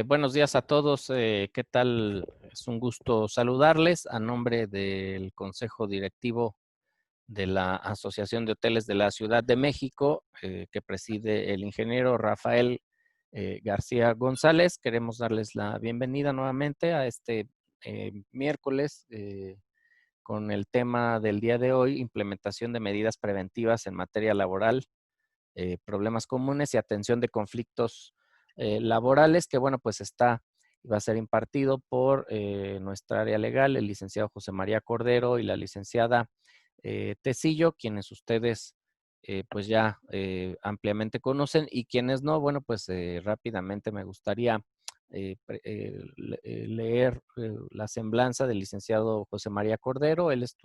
Buenos días a todos. ¿Qué tal? Es un gusto saludarles a nombre del Consejo Directivo de la Asociación de Hoteles de la Ciudad de México, que preside el ingeniero Rafael García González. Queremos darles la bienvenida nuevamente a este miércoles con el tema del día de hoy, implementación de medidas preventivas en materia laboral, problemas comunes y atención de conflictos laborales, que bueno, pues va a ser impartido por nuestra área legal, el licenciado José María Cordero y la licenciada Tecillo, quienes ustedes pues ya ampliamente conocen, y quienes no, bueno, pues rápidamente me gustaría leer la semblanza del licenciado José María Cordero. Él es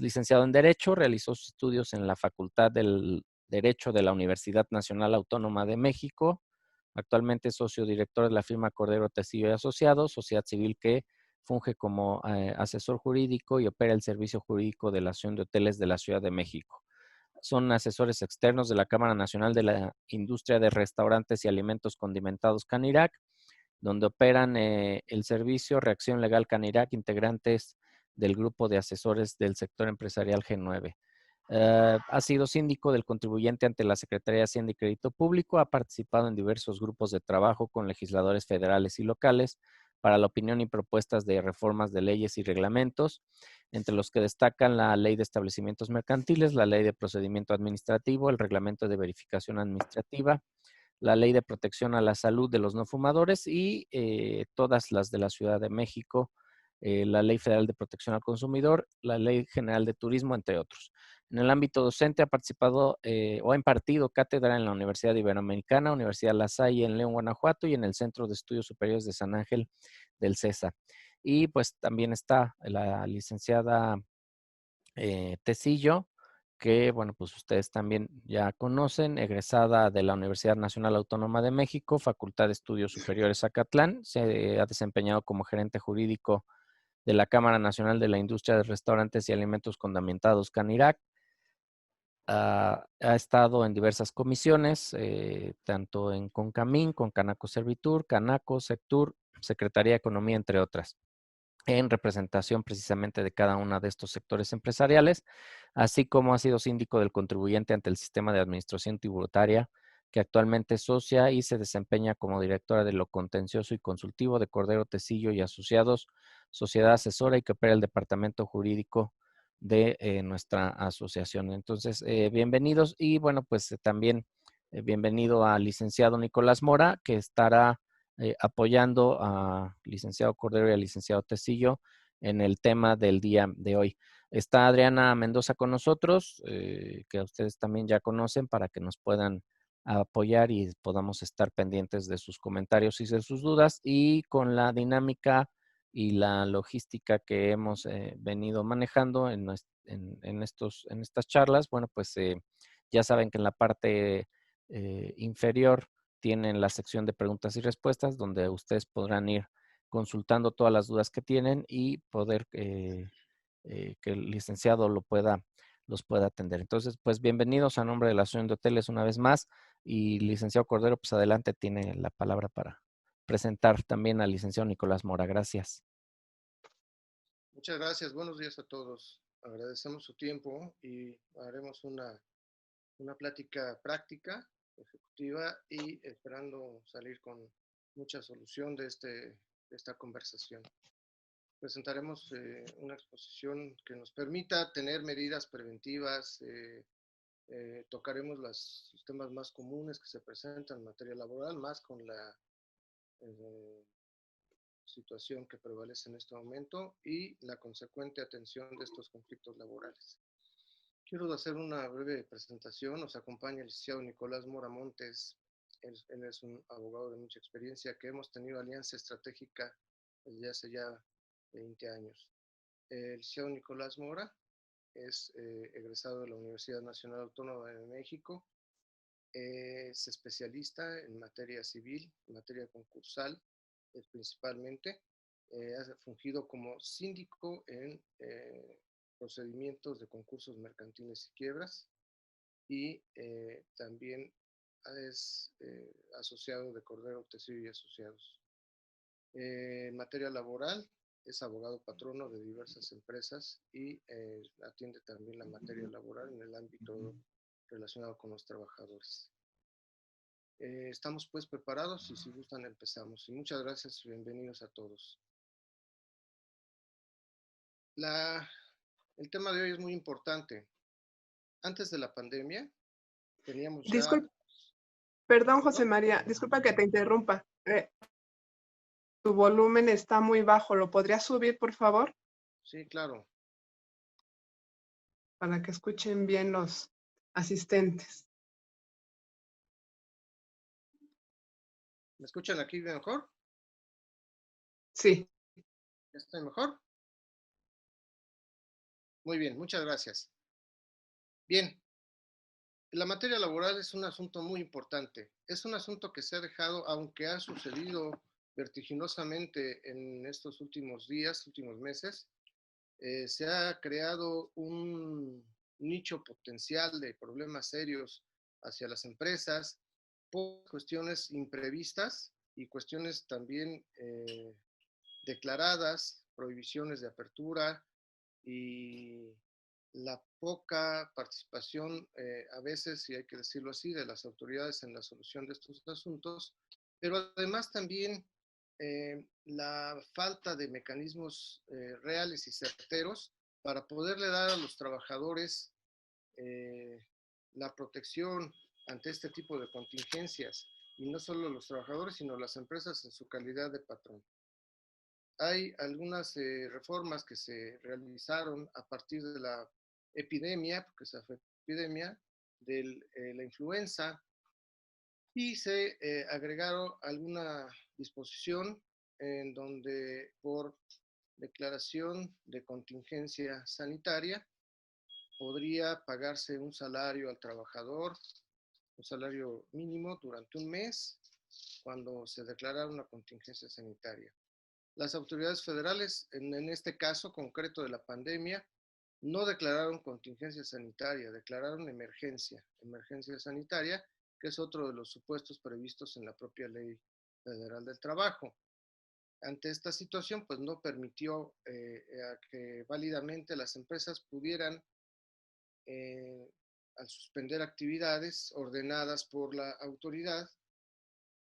licenciado en Derecho, realizó sus estudios en la Facultad del Derecho de la Universidad Nacional Autónoma de México. Actualmente es socio director de la firma Cordero Tecillo y Asociados, sociedad civil que funge como asesor jurídico y opera el servicio jurídico de la Asociación de Hoteles de la Ciudad de México. Son asesores externos de la Cámara Nacional de la Industria de Restaurantes y Alimentos Condimentados Canirac, donde operan el servicio Reacción Legal Canirac, integrantes del grupo de asesores del sector empresarial G9. Ha sido síndico del contribuyente ante la Secretaría de Hacienda y Crédito Público, ha participado en diversos grupos de trabajo con legisladores federales y locales para la opinión y propuestas de reformas de leyes y reglamentos, entre los que destacan la Ley de Establecimientos Mercantiles, la Ley de Procedimiento Administrativo, el Reglamento de Verificación Administrativa, la Ley de Protección a la Salud de los No Fumadores y todas las de la Ciudad de México, la Ley Federal de Protección al Consumidor, la Ley General de Turismo, entre otros. En el ámbito docente ha participado o ha impartido cátedra en la Universidad Iberoamericana, Universidad La Salle en León, Guanajuato, y en el Centro de Estudios Superiores de San Ángel del CESA. Y pues también está la licenciada Tecillo, que bueno, pues ustedes también ya conocen, egresada de la Universidad Nacional Autónoma de México, Facultad de Estudios Superiores Zacatlán. Se ha desempeñado como gerente jurídico de la Cámara Nacional de la Industria de Restaurantes y Alimentos Condimentados Canirac. Ha estado en diversas comisiones, tanto en CONCAMIN, con Canaco Servitur, Canaco, Sectur, Secretaría de Economía, entre otras, en representación precisamente de cada uno de estos sectores empresariales, así como ha sido síndico del contribuyente ante el sistema de administración tributaria, que actualmente es socia y se desempeña como directora de lo contencioso y consultivo de Cordero Tecillo y Asociados, sociedad asesora, y que opera el departamento jurídico de nuestra asociación. Entonces, bienvenidos, y bueno, pues también bienvenido al licenciado Nicolás Mora, que estará apoyando a licenciado Cordero y al licenciado Tecillo en el tema del día de hoy. Está Adriana Mendoza con nosotros, que ustedes también ya conocen, para que nos puedan apoyar y podamos estar pendientes de sus comentarios y de sus dudas, y con la dinámica y la logística que hemos venido manejando en estas charlas. Bueno, pues ya saben que en la parte inferior tienen la sección de preguntas y respuestas, donde ustedes podrán ir consultando todas las dudas que tienen y poder que el licenciado los pueda atender. Entonces, pues bienvenidos a nombre de la Asociación de Hoteles una vez más, y licenciado Cordero, pues adelante, tiene la palabra para presentar también al licenciado Nicolás Mora. Gracias. Muchas gracias, buenos días a todos. Agradecemos su tiempo y haremos una plática práctica, ejecutiva, y esperando salir con mucha solución de esta conversación. Presentaremos una exposición que nos permita tener medidas preventivas. Tocaremos los temas más comunes que se presentan en materia laboral, más con la eh, situación que prevalece en este momento y la consecuente atención de estos conflictos laborales. Quiero hacer una breve presentación. Nos acompaña el licenciado Nicolás Mora Montes. Él es un abogado de mucha experiencia que hemos tenido alianza estratégica desde hace ya 20 años. El licenciado Nicolás Mora es egresado de la Universidad Nacional Autónoma de México. Es especialista en materia civil, en materia concursal, principalmente. Ha fungido como síndico en procedimientos de concursos mercantiles y quiebras, y también es asociado de Cordero, Tecillo y Asociados. En materia laboral, es abogado patrono de diversas empresas y atiende también la materia laboral en el ámbito relacionado con los trabajadores. Estamos pues preparados y si gustan empezamos. Y muchas gracias y bienvenidos a todos. El tema de hoy es muy importante. Antes de la pandemia teníamos ya... Perdón, José María, disculpa que te interrumpa. Tu volumen está muy bajo, ¿lo podrías subir, por favor? Sí, claro. Para que escuchen bien los asistentes. ¿Me escuchan aquí mejor? Sí. ¿Estoy mejor? Muy bien, muchas gracias. Bien, la materia laboral es un asunto muy importante. Es un asunto que se ha dejado, aunque ha sucedido vertiginosamente en estos últimos días, últimos meses, se ha creado un nicho potencial de problemas serios hacia las empresas por cuestiones imprevistas y cuestiones también declaradas, prohibiciones de apertura y la poca participación, a veces, si hay que decirlo así, de las autoridades en la solución de estos asuntos, pero además también la falta de mecanismos reales y certeros para poderle dar a los trabajadores la protección ante este tipo de contingencias, y no solo los trabajadores, sino las empresas en su calidad de patrón. Hay algunas reformas que se realizaron a partir de la epidemia, porque esa fue epidemia, de la influenza, y se agregaron alguna disposición en donde por declaración de contingencia sanitaria podría pagarse un salario al trabajador, un salario mínimo durante un mes cuando se declarara una contingencia sanitaria. Las autoridades federales, en este caso concreto de la pandemia, no declararon contingencia sanitaria, declararon emergencia sanitaria, que es otro de los supuestos previstos en la propia Ley Federal del Trabajo. Ante esta situación, pues no permitió que válidamente las empresas pudieran, al suspender actividades ordenadas por la autoridad,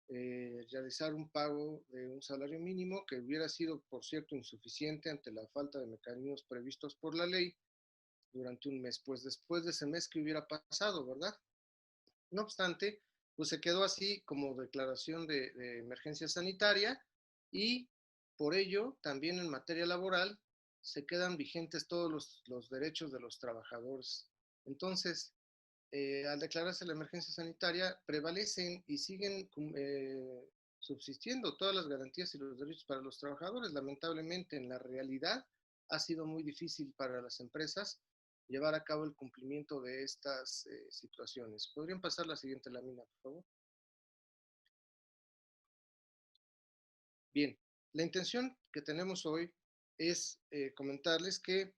realizar un pago de un salario mínimo que hubiera sido, por cierto, insuficiente ante la falta de mecanismos previstos por la ley durante un mes. Pues después de ese mes, ¿qué hubiera pasado, verdad? No obstante, pues se quedó así como declaración de emergencia sanitaria, y por ello también en materia laboral se quedan vigentes todos los derechos de los trabajadores. Entonces, al declararse la emergencia sanitaria, prevalecen y siguen subsistiendo todas las garantías y los derechos para los trabajadores. Lamentablemente, en la realidad, ha sido muy difícil para las empresas llevar a cabo el cumplimiento de estas situaciones. ¿Podrían pasar la siguiente lámina, por favor? Bien, la intención que tenemos hoy es comentarles que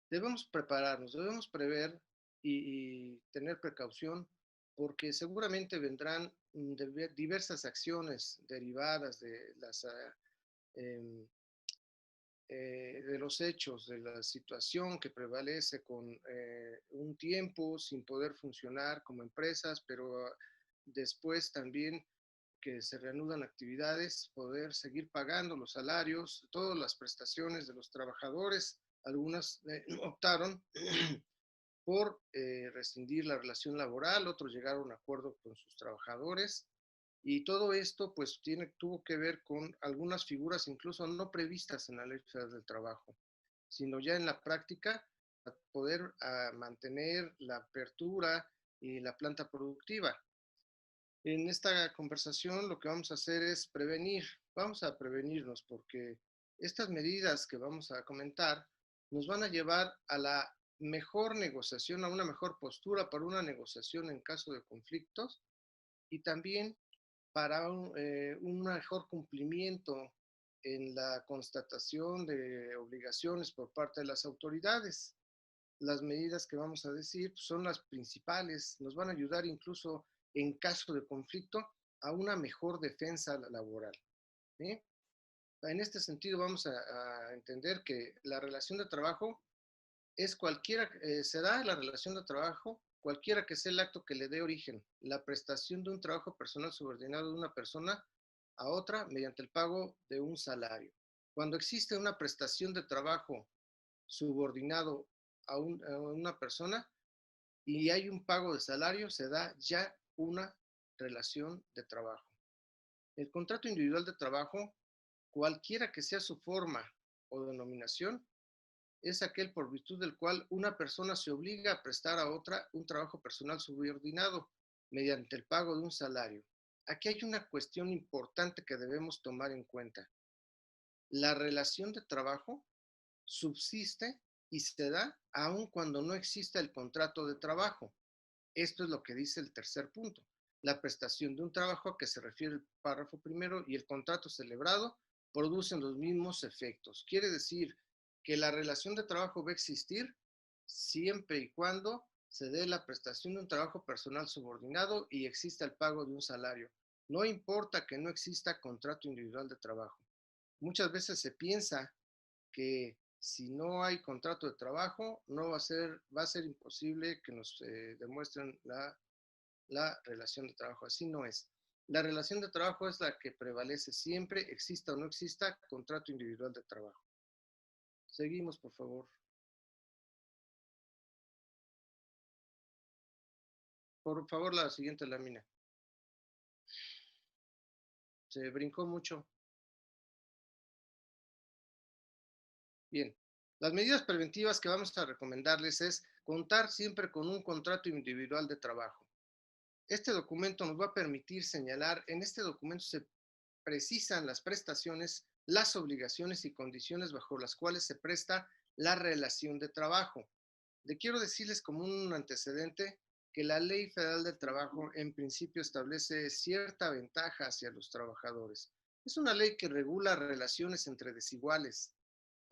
debemos prepararnos, debemos prever y tener precaución, porque seguramente vendrán diversas acciones derivadas de de los hechos, de la situación que prevalece con un tiempo sin poder funcionar como empresas, pero después también que se reanudan actividades, poder seguir pagando los salarios, todas las prestaciones de los trabajadores. Algunas optaron por rescindir la relación laboral, otros llegaron a un acuerdo con sus trabajadores, y todo esto pues tuvo que ver con algunas figuras incluso no previstas en la Ley Federal del Trabajo, sino ya en la práctica poder mantener la apertura y la planta productiva. En esta conversación lo que vamos a hacer es vamos a prevenirnos, porque estas medidas que vamos a comentar nos van a llevar a la mejor negociación, a una mejor postura para una negociación en caso de conflictos, y también para un mejor cumplimiento en la constatación de obligaciones por parte de las autoridades. Las medidas que vamos a decir son las principales, nos van a ayudar incluso en caso de conflicto, a una mejor defensa laboral. ¿Sí? En este sentido vamos a entender que la relación de trabajo es cualquiera, se da la relación de trabajo, cualquiera que sea el acto que le dé origen, la prestación de un trabajo personal subordinado de una persona a otra mediante el pago de un salario. Cuando existe una prestación de trabajo subordinado a una persona y hay un pago de salario, se da ya una relación de trabajo. El contrato individual de trabajo, cualquiera que sea su forma o denominación, es aquel por virtud del cual una persona se obliga a prestar a otra un trabajo personal subordinado mediante el pago de un salario. Aquí hay una cuestión importante que debemos tomar en cuenta. La relación de trabajo subsiste y se da aun cuando no exista el contrato de trabajo. Esto es lo que dice el tercer punto. La prestación de un trabajo a que se refiere el párrafo primero y el contrato celebrado producen los mismos efectos. Quiere decir que la relación de trabajo va a existir siempre y cuando se dé la prestación de un trabajo personal subordinado y exista el pago de un salario. No importa que no exista contrato individual de trabajo. Muchas veces se piensa que si no hay contrato de trabajo, no va a ser imposible que nos demuestren la relación de trabajo. Así no es. La relación de trabajo es la que prevalece siempre, exista o no exista contrato individual de trabajo. Seguimos, por favor. Por favor, la siguiente lámina. Se brincó mucho. Bien. Las medidas preventivas que vamos a recomendarles es contar siempre con un contrato individual de trabajo. Este documento nos va a permitir señalar, en este documento se precisan las prestaciones, las obligaciones y condiciones bajo las cuales se presta la relación de trabajo. Le quiero decirles como un antecedente que la Ley Federal del Trabajo en principio establece cierta ventaja hacia los trabajadores. Es una ley que regula relaciones entre desiguales.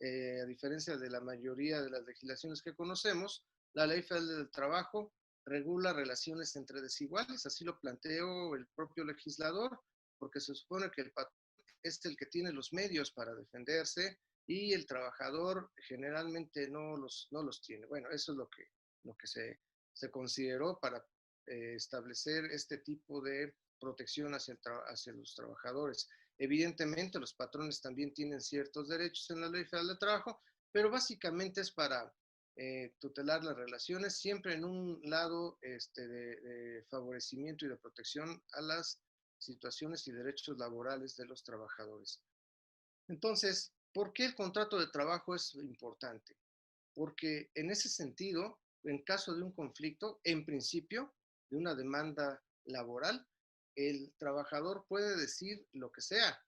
A diferencia de la mayoría de las legislaciones que conocemos, la Ley Federal del Trabajo regula relaciones entre desiguales, así lo planteó el propio legislador, porque se supone que el patrón es el que tiene los medios para defenderse y el trabajador generalmente no los tiene. Bueno, eso es lo que se consideró para establecer este tipo de protección hacia los trabajadores. Evidentemente, los patrones también tienen ciertos derechos en la Ley Federal de Trabajo, pero básicamente es para tutelar las relaciones, siempre en un lado de favorecimiento y de protección a las situaciones y derechos laborales de los trabajadores. Entonces, ¿por qué el contrato de trabajo es importante? Porque en ese sentido, en caso de un conflicto, en principio, de una demanda laboral, el trabajador puede decir lo que sea.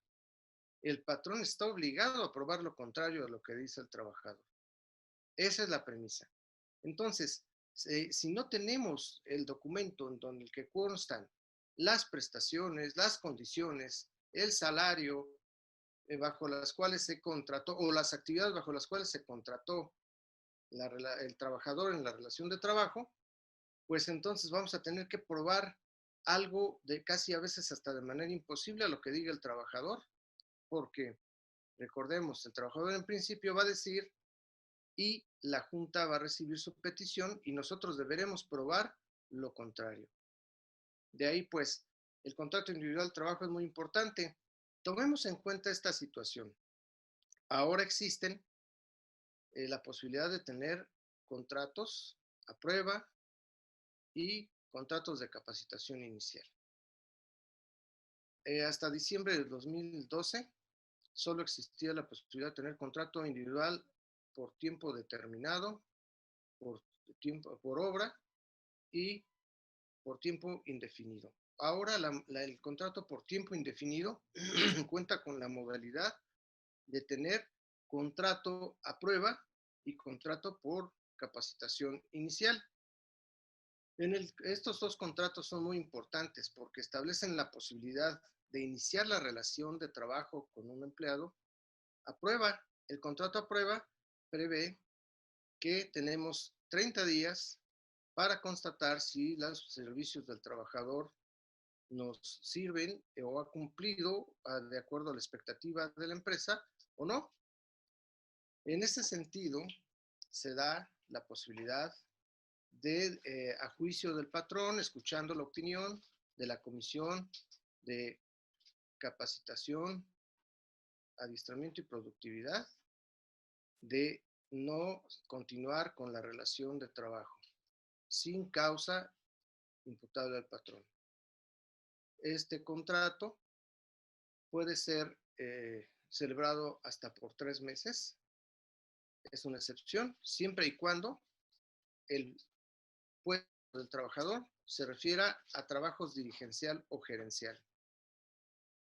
El patrón está obligado a probar lo contrario a lo que dice el trabajador. Esa es la premisa. Entonces, si no tenemos el documento en donde el que constan las prestaciones, las condiciones, el salario bajo las cuales se contrató o las actividades bajo las cuales se contrató el trabajador en la relación de trabajo, pues entonces vamos a tener que probar algo de casi a veces hasta de manera imposible a lo que diga el trabajador, porque recordemos, el trabajador en principio va a decir y la Junta va a recibir su petición y nosotros deberemos probar lo contrario. De ahí, pues, el contrato individual de trabajo es muy importante. Tomemos en cuenta esta situación. Ahora existen la posibilidad de tener contratos a prueba y contratos de capacitación inicial. Hasta diciembre de 2012 solo existía la posibilidad de tener contrato individual por tiempo determinado, por obra y por tiempo indefinido. Ahora el contrato por tiempo indefinido cuenta con la modalidad de tener contrato a prueba y contrato por capacitación inicial. Estos dos contratos son muy importantes porque establecen la posibilidad de iniciar la relación de trabajo con un empleado a prueba. El contrato a prueba prevé que tenemos 30 días para constatar si los servicios del trabajador nos sirven o ha cumplido de acuerdo a la expectativa de la empresa o no. En ese sentido, se da la posibilidad de, a juicio del patrón, escuchando la opinión de la Comisión de Capacitación, Adiestramiento y Productividad, de no continuar con la relación de trabajo sin causa imputable al patrón. Este contrato puede ser celebrado hasta por 3 meses. Es una excepción, siempre y cuando el puesto del trabajador se refiera a trabajos dirigencial o gerencial.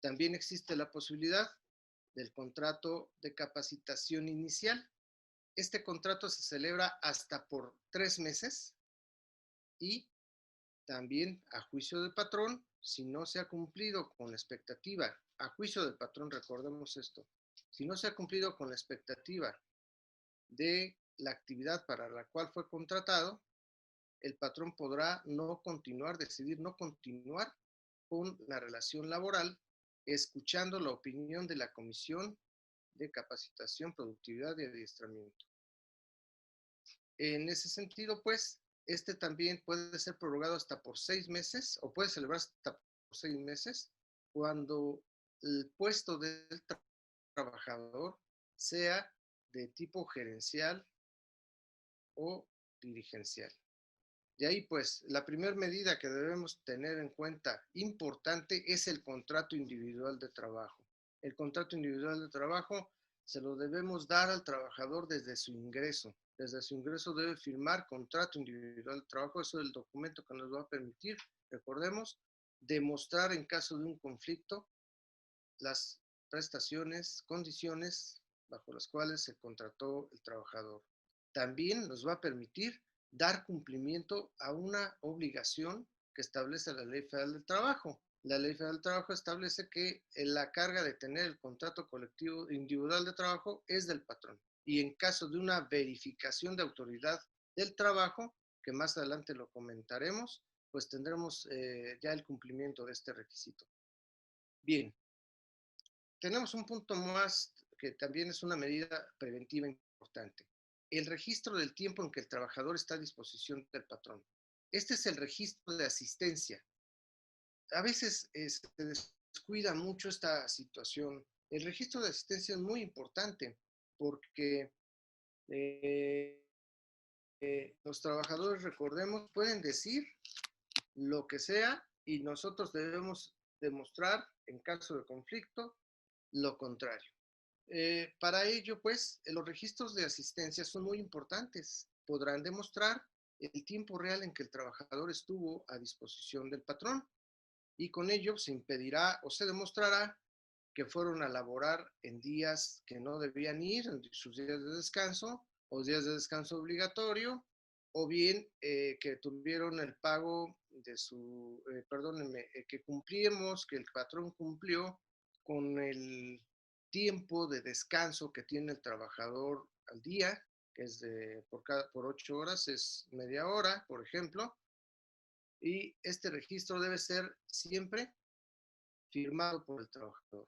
También existe la posibilidad del contrato de capacitación inicial. Este contrato se celebra hasta por 3 meses y también a juicio del patrón, si no se ha cumplido con la expectativa, a juicio del patrón, recordemos esto, si no se ha cumplido con la expectativa de la actividad para la cual fue contratado, el patrón podrá no continuar, decidir no continuar con la relación laboral, escuchando la opinión de la Comisión de Capacitación, Productividad y Adiestramiento. En ese sentido, pues, este también puede ser prorrogado hasta por 6 meses o puede celebrarse hasta por 6 meses cuando el puesto del trabajador sea de tipo gerencial o dirigencial. De ahí, pues, la primera medida que debemos tener en cuenta importante es el contrato individual de trabajo. El contrato individual de trabajo se lo debemos dar al trabajador desde su ingreso. Desde su ingreso debe firmar contrato individual de trabajo. Eso es el documento que nos va a permitir, recordemos, demostrar en caso de un conflicto las prestaciones, condiciones bajo las cuales se contrató el trabajador. También nos va a permitir dar cumplimiento a una obligación que establece la Ley Federal del Trabajo. La Ley Federal del Trabajo establece que la carga de tener el contrato colectivo individual de trabajo es del patrón. Y en caso de una verificación de autoridad del trabajo, que más adelante lo comentaremos, pues tendremos ya el cumplimiento de este requisito. Bien, tenemos un punto más que también es una medida preventiva importante. El registro del tiempo en que el trabajador está a disposición del patrón. Este es el registro de asistencia. A veces se descuida mucho esta situación. El registro de asistencia es muy importante porque los trabajadores, recordemos, pueden decir lo que sea y nosotros debemos demostrar, en caso de conflicto, lo contrario. Para ello, pues, los registros de asistencia son muy importantes. Podrán demostrar el tiempo real en que el trabajador estuvo a disposición del patrón y con ello se impedirá o se demostrará que fueron a laborar en días que no debían ir, en sus días de descanso o días de descanso obligatorio, o bien que tuvieron el pago de su, perdónenme, que cumplimos, que el patrón cumplió con el tiempo de descanso que tiene el trabajador al día, que es por 8 horas, es media hora, por ejemplo, y este registro debe ser siempre firmado por el trabajador.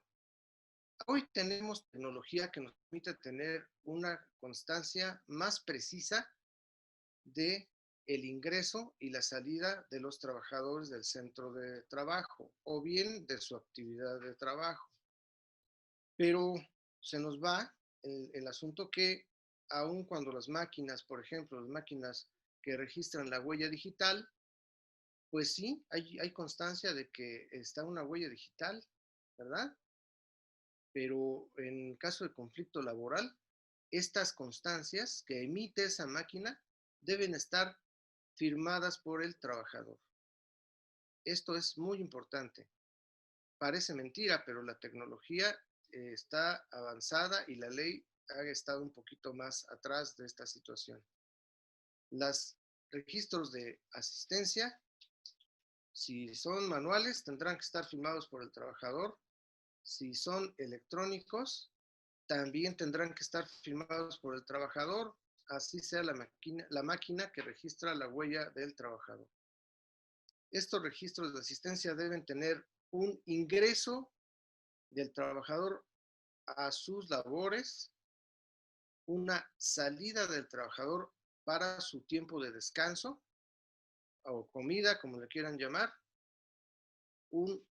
Hoy tenemos tecnología que nos permite tener una constancia más precisa de el ingreso y la salida de los trabajadores del centro de trabajo o bien de su actividad de trabajo. Pero se nos va el asunto que aun cuando las máquinas, por ejemplo, las máquinas que registran la huella digital, pues sí, hay constancia de que está una huella digital, ¿verdad? Pero en caso de conflicto laboral, estas constancias que emite esa máquina deben estar firmadas por el trabajador. Esto es muy importante. Parece mentira, pero la tecnología está avanzada y la ley ha estado un poquito más atrás de esta situación. Los registros de asistencia, si son manuales, tendrán que estar firmados por el trabajador. Si son electrónicos, también tendrán que estar firmados por el trabajador, así sea la máquina que registra la huella del trabajador. estos registros de asistencia deben tener un ingreso del trabajador a sus labores, una salida del trabajador para su tiempo de descanso o comida, como le quieran llamar, un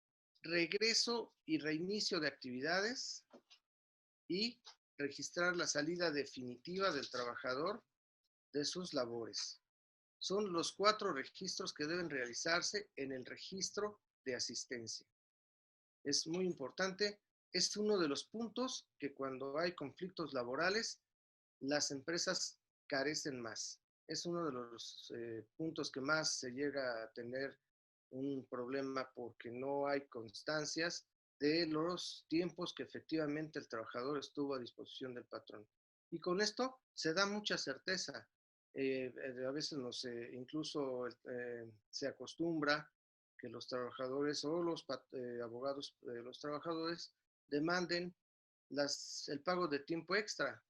regreso y reinicio de actividades y registrar la salida definitiva del trabajador de sus labores. Son los 4 registros que deben realizarse en el registro de asistencia. Es muy importante, es uno de los puntos que cuando hay conflictos laborales, las empresas carecen más. Es uno de los puntos que más se llega a tener un problema porque no hay constancias de los tiempos que efectivamente el trabajador estuvo a disposición del patrón. Y con esto se da mucha certeza. A veces incluso se acostumbra que los trabajadores o los abogados de los trabajadores demanden el pago de tiempo extra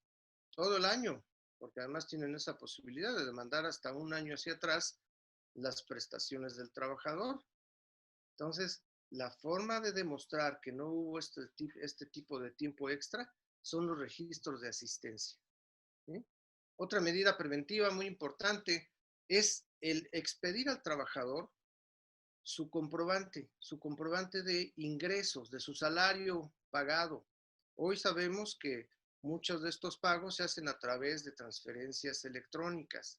todo el año, porque además tienen esa posibilidad de demandar hasta un año hacia atrás las prestaciones del trabajador. Entonces, la forma de demostrar que no hubo este tipo de tiempo extra son los registros de asistencia. ¿Sí? Otra medida preventiva muy importante es el expedir al trabajador su comprobante de ingresos, de su salario pagado. Hoy sabemos que muchos de estos pagos se hacen a través de transferencias electrónicas.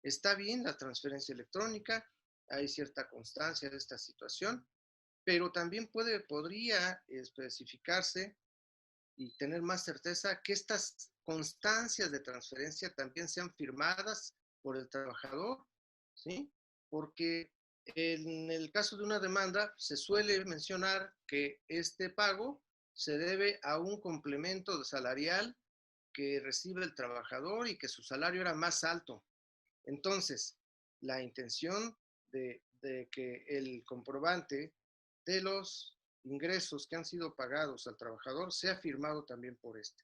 Está bien la transferencia electrónica, hay cierta constancia de esta situación, pero también podría especificarse y tener más certeza que estas constancias de transferencia también sean firmadas por el trabajador, ¿sí? Porque en el caso de una demanda se suele mencionar que este pago se debe a un complemento salarial que recibe el trabajador y que su salario era más alto. Entonces, la intención de que el comprobante de los ingresos que han sido pagados al trabajador sea firmado también por este.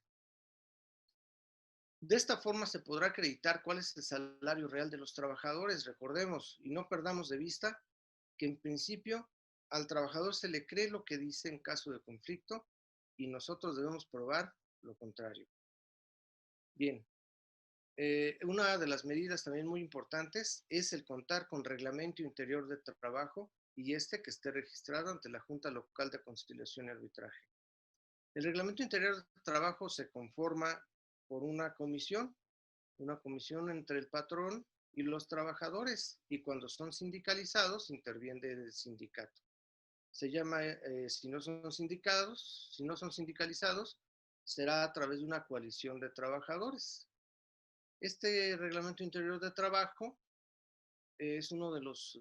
De esta forma se podrá acreditar cuál es el salario real de los trabajadores, recordemos, y no perdamos de vista que en principio al trabajador se le cree lo que dice en caso de conflicto y nosotros debemos probar lo contrario. Bien, una de las medidas también muy importantes es el contar con reglamento interior de trabajo y que esté registrado ante la Junta Local de Conciliación y Arbitraje. El reglamento interior de trabajo se conforma por una comisión entre el patrón y los trabajadores, y cuando son sindicalizados interviene el sindicato. Se llama, si no son sindicalizados, será a través de una coalición de trabajadores. Este reglamento interior de trabajo es uno de los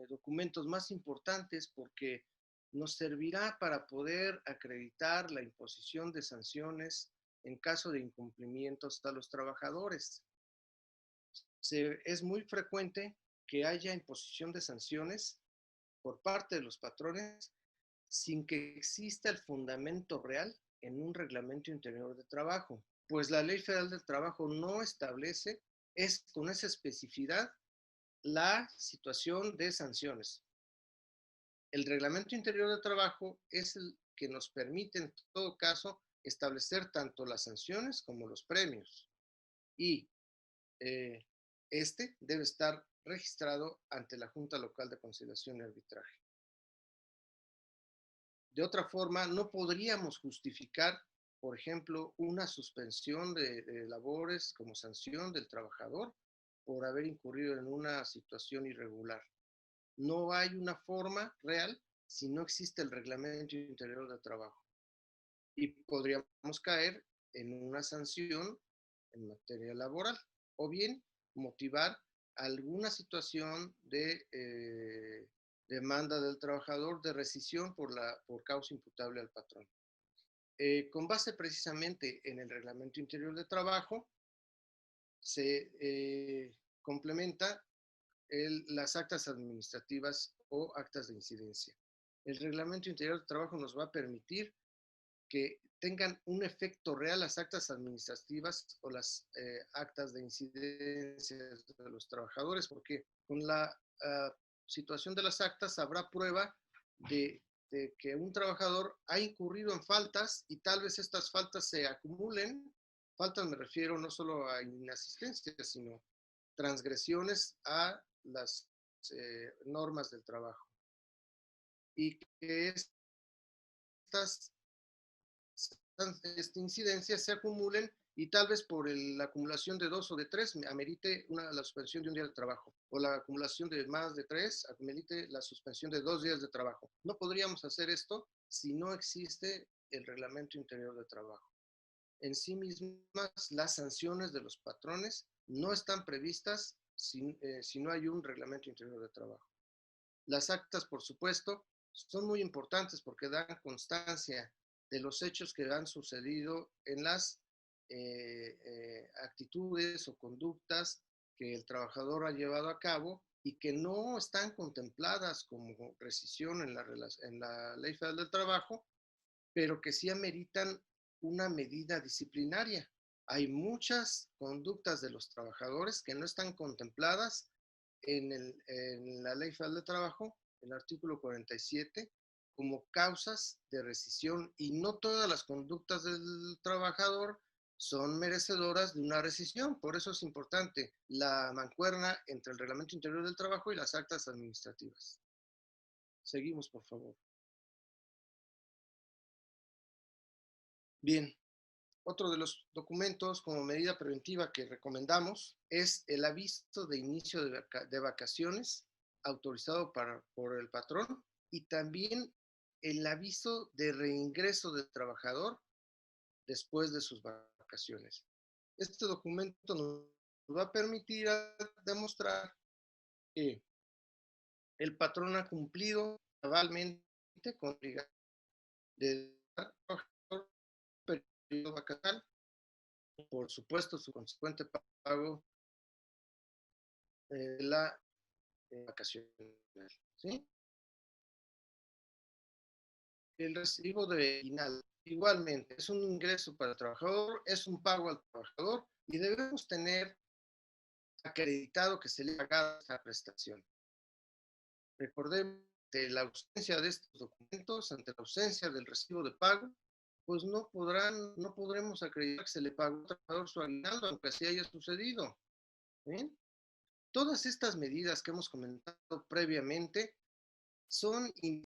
documentos más importantes porque nos servirá para poder acreditar la imposición de sanciones en caso de incumplimientos a los trabajadores. Es muy frecuente que haya imposición de sanciones por parte de los patrones sin que exista el fundamento real en un reglamento interior de trabajo, pues la Ley Federal del Trabajo no establece con esa especificidad la situación de sanciones. El reglamento interior de trabajo es el que nos permite en todo caso establecer tanto las sanciones como los premios y este debe estar registrado ante la Junta Local de Conciliación y Arbitraje. De otra forma, no podríamos justificar, por ejemplo, una suspensión de labores como sanción del trabajador por haber incurrido en una situación irregular. No hay una forma real si no existe el reglamento interior de trabajo. Y podríamos caer en una sanción en materia laboral o bien motivar alguna situación de demanda del trabajador de rescisión por causa imputable al patrón. Con base precisamente en el reglamento interior de trabajo, se complementa las actas administrativas o actas de incidencia. El reglamento interior de trabajo nos va a permitir que tengan un efecto real las actas administrativas o las actas de incidencia de los trabajadores, porque con la situación de las actas habrá prueba de que un trabajador ha incurrido en faltas y tal vez estas faltas se acumulen. Faltas me refiero no solo a inasistencia, sino transgresiones a las normas del trabajo. Y que estas incidencias se acumulen y tal vez por la acumulación de 2 o de 3 amerite la suspensión de un día de trabajo, o la acumulación de más de 3 amerite la suspensión de 2 días de trabajo. No podríamos hacer esto si no existe el reglamento interior de trabajo. En sí mismas, las sanciones de los patrones no están previstas si no hay un reglamento interior de trabajo. Las actas, por supuesto, son muy importantes porque dan constancia de los hechos que han sucedido en las actitudes o conductas que el trabajador ha llevado a cabo y que no están contempladas como rescisión en la Ley Federal del Trabajo, pero que sí ameritan una medida disciplinaria. Hay muchas conductas de los trabajadores que no están contempladas en la Ley Federal de Trabajo, el artículo 47, como causas de rescisión, y no todas las conductas del trabajador son merecedoras de una rescisión. Por eso es importante la mancuerna entre el Reglamento Interior del Trabajo y las actas administrativas. Seguimos, por favor. Bien, otro de los documentos como medida preventiva que recomendamos es el aviso de inicio de vacaciones autorizado por el patrón y también el aviso de reingreso del trabajador después de sus vacaciones. Este documento nos va a permitir demostrar que el patrón ha cumplido cabalmente con la obligación de dar al trabajador periodo vacacional, por supuesto su consecuente pago de la vacacional, ¿sí? El recibo de aguinaldo igualmente es un ingreso para el trabajador, es un pago al trabajador y debemos tener acreditado que se le ha pagado esta prestación. Recordemos que la ausencia de estos documentos, ante la ausencia del recibo de pago, pues no podremos acreditar que se le pagó al trabajador su aguinaldo, aunque así haya sucedido. ¿Bien? Todas estas medidas que hemos comentado previamente son que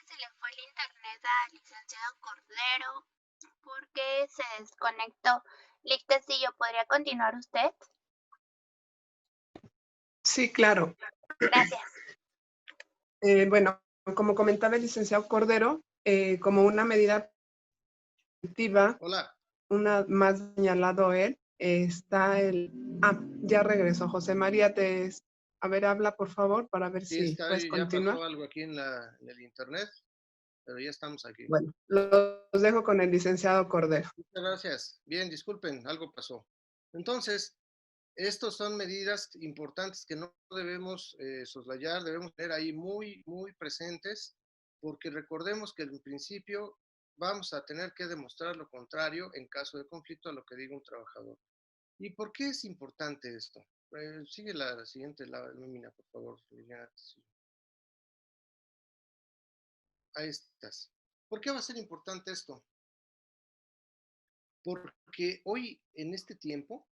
se le fue el internet al licenciado Cordero porque se desconectó. Lic Castillo, ¿podría continuar usted? Sí, claro. Gracias. Bueno, como comentaba el licenciado Cordero, como una medida preventiva, Hola. una más señalado él, está el... ya regresó José María, a ver, habla por favor para ver si puedes Ya continuar. pasó algo aquí en el internet, pero ya estamos aquí. Bueno, los dejo con el licenciado Cordero. Muchas gracias. Bien, disculpen, algo pasó. Entonces, estas son medidas importantes que no debemos soslayar, debemos tener ahí muy, muy presentes, porque recordemos que en principio vamos a tener que demostrar lo contrario en caso de conflicto a lo que diga un trabajador. ¿Y por qué es importante esto? Sigue la siguiente lámina, por favor, Liliana. Ahí estás. ¿Por qué va a ser importante esto? Porque hoy, en este tiempo,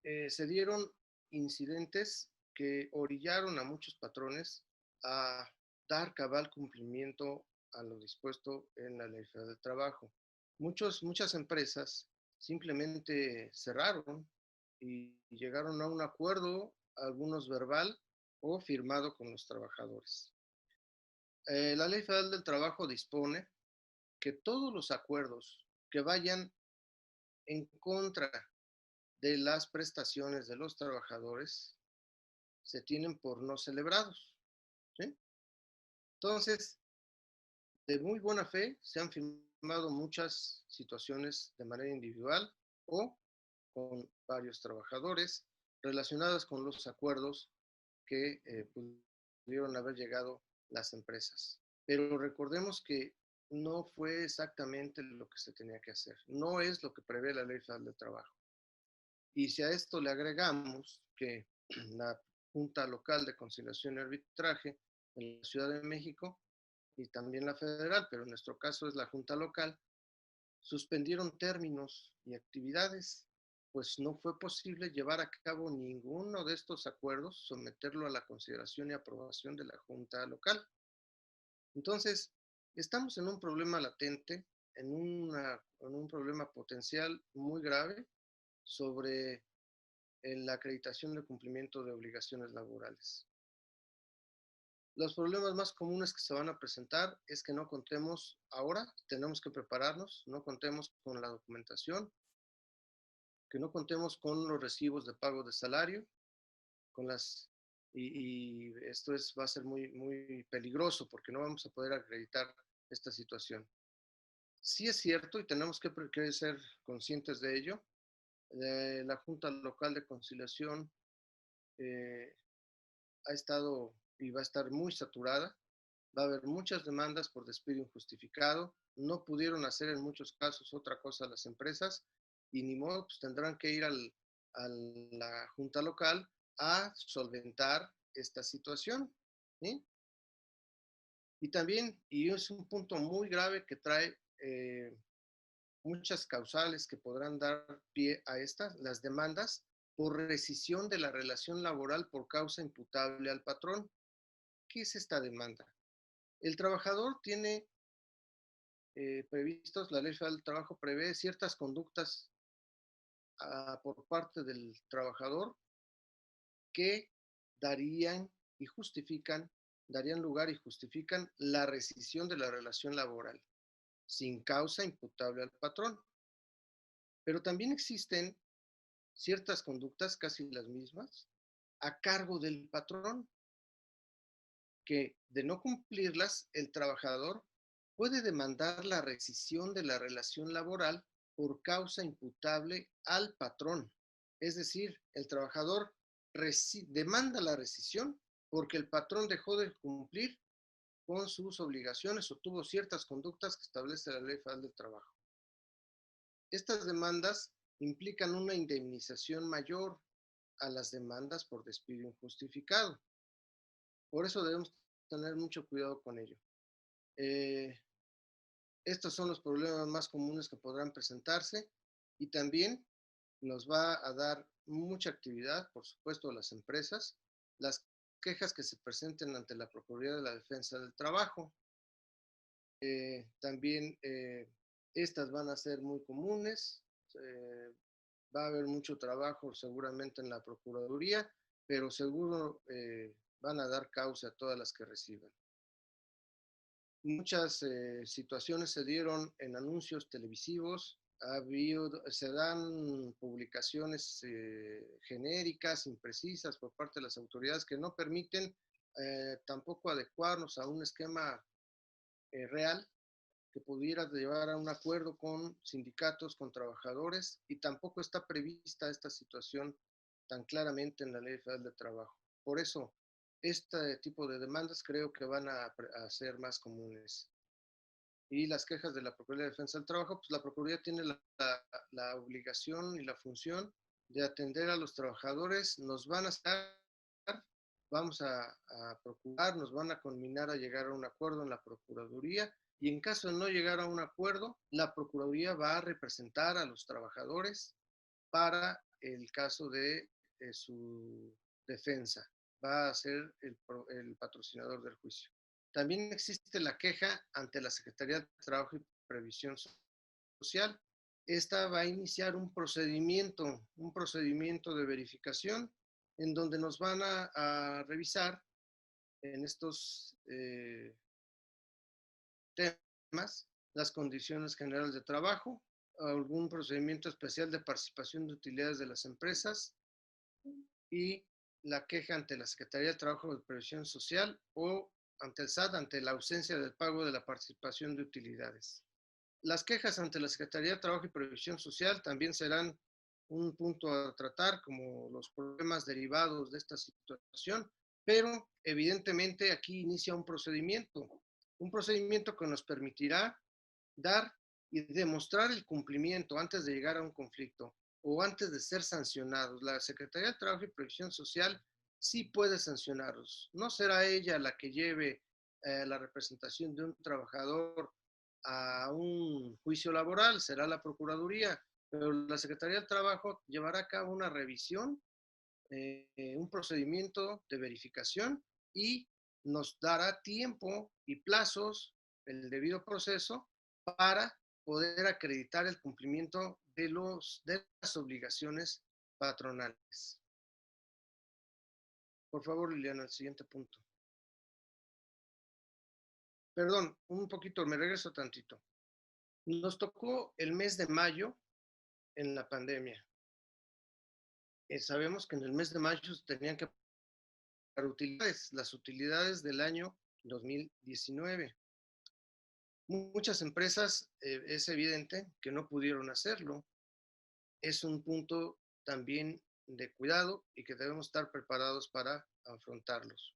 se dieron incidentes que orillaron a muchos patrones a dar cabal cumplimiento a lo dispuesto en la Ley Federal del Trabajo. Muchas empresas simplemente cerraron y llegaron a un acuerdo, algunos verbal o firmado con los trabajadores. La Ley Federal del Trabajo dispone que todos los acuerdos que vayan en contra de las prestaciones de los trabajadores se tienen por no celebrados, ¿sí? Entonces, de muy buena fe se han firmado muchas situaciones de manera individual o con varios trabajadores relacionadas con los acuerdos que pudieron haber llegado las empresas. Pero recordemos que no fue exactamente lo que se tenía que hacer. No es lo que prevé la Ley Federal del Trabajo. Y si a esto le agregamos que la Junta Local de Conciliación y Arbitraje en la Ciudad de México y también la federal, pero en nuestro caso es la Junta Local, suspendieron términos y actividades, pues no fue posible llevar a cabo ninguno de estos acuerdos, someterlo a la consideración y aprobación de la Junta Local. Entonces, estamos en un problema latente, en un problema potencial muy grave sobre la acreditación de cumplimiento de obligaciones laborales. Los problemas más comunes que se van a presentar es que no contemos ahora, tenemos que prepararnos, no contemos con la documentación, que no contemos con los recibos de pago de salario, y esto va a ser muy, muy peligroso porque no vamos a poder acreditar esta situación. Sí es cierto y tenemos que ser conscientes de ello. La Junta Local de Conciliación ha estado y va a estar muy saturada. Va a haber muchas demandas por despido injustificado. No pudieron hacer en muchos casos otra cosa las empresas y ni modo, pues tendrán que ir a la Junta Local a solventar esta situación. ¿Sí? Y también, y es un punto muy grave que trae muchas causales que podrán dar pie a estas, las demandas por rescisión de la relación laboral por causa imputable al patrón. ¿Qué es esta demanda? El trabajador tiene previstos, la Ley Federal del Trabajo prevé ciertas conductas por parte del trabajador que darían lugar y justifican la rescisión de la relación laboral sin causa imputable al patrón. Pero también existen ciertas conductas, casi las mismas, a cargo del patrón, que de no cumplirlas, el trabajador puede demandar la rescisión de la relación laboral por causa imputable al patrón. Es decir, el trabajador demanda la rescisión porque el patrón dejó de cumplir con sus obligaciones o tuvo ciertas conductas que establece la Ley Federal del Trabajo. Estas demandas implican una indemnización mayor a las demandas por despido injustificado. Por eso debemos tener mucho cuidado con ello. Estos son los problemas más comunes que podrán presentarse y también nos va a dar mucha actividad, por supuesto, a las empresas, las quejas que se presenten ante la Procuraduría de la Defensa del Trabajo. También estas van a ser muy comunes. Va a haber mucho trabajo seguramente en la Procuraduría, pero seguro van a dar causa a todas las que reciban. Muchas situaciones se dieron en anuncios televisivos, se dan publicaciones genéricas, imprecisas por parte de las autoridades que no permiten tampoco adecuarnos a un esquema real que pudiera llevar a un acuerdo con sindicatos, con trabajadores, y tampoco está prevista esta situación tan claramente en la Ley Federal de Trabajo. Por eso, este tipo de demandas creo que van a ser más comunes. Y las quejas de la Procuraduría de Defensa del Trabajo, pues la Procuraduría tiene la obligación y la función de atender a los trabajadores. Nos van a estar, vamos a procurar, nos van a conminar a llegar a un acuerdo en la Procuraduría, y en caso de no llegar a un acuerdo, la Procuraduría va a representar a los trabajadores para el caso de su defensa. Va a ser el patrocinador del juicio. También existe la queja ante la Secretaría de Trabajo y Previsión Social. Esta va a iniciar un procedimiento de verificación en donde nos van a revisar en estos temas las condiciones generales de trabajo, algún procedimiento especial de participación de utilidades de las empresas y la queja ante la Secretaría de Trabajo y Previsión Social o ante el SAT ante la ausencia del pago de la participación de utilidades. Las quejas ante la Secretaría de Trabajo y Previsión Social también serán un punto a tratar como los problemas derivados de esta situación, pero evidentemente aquí inicia un procedimiento que nos permitirá dar y demostrar el cumplimiento antes de llegar a un conflicto o antes de ser sancionados. La Secretaría de Trabajo y Previsión Social sí puede sancionarlos. No será ella la que lleve la representación de un trabajador a un juicio laboral, será la Procuraduría, pero la Secretaría del Trabajo llevará a cabo una revisión, un procedimiento de verificación y nos dará tiempo y plazos, el debido proceso, para poder acreditar el cumplimiento de las obligaciones patronales. Por favor, Liliana, el siguiente punto. Perdón, un poquito, me regreso tantito. Nos tocó el mes de mayo en la pandemia. Sabemos que en el mes de mayo tenían que pagar utilidades, las utilidades del año 2019. Muchas empresas es evidente que no pudieron hacerlo. Es un punto también de cuidado y que debemos estar preparados para afrontarlos.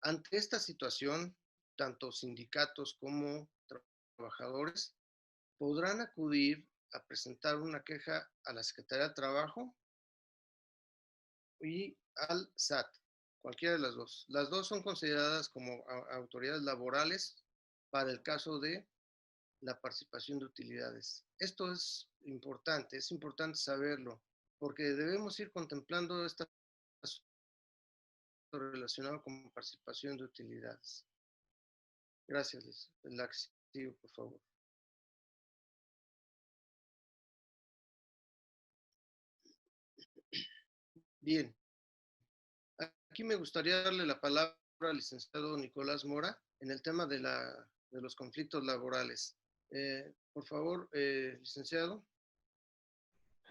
Ante esta situación, tanto sindicatos como trabajadores podrán acudir a presentar una queja a la Secretaría de Trabajo y al SAT, cualquiera de las dos. Las dos son consideradas como autoridades laborales para el caso de la participación de utilidades. Esto es importante saberlo, porque debemos ir contemplando esta relacionado con participación de utilidades. Gracias, Liz. La que sigue, por favor. Bien. Aquí me gustaría darle la palabra al licenciado Nicolás Mora en el tema de los conflictos laborales. Por favor, licenciado.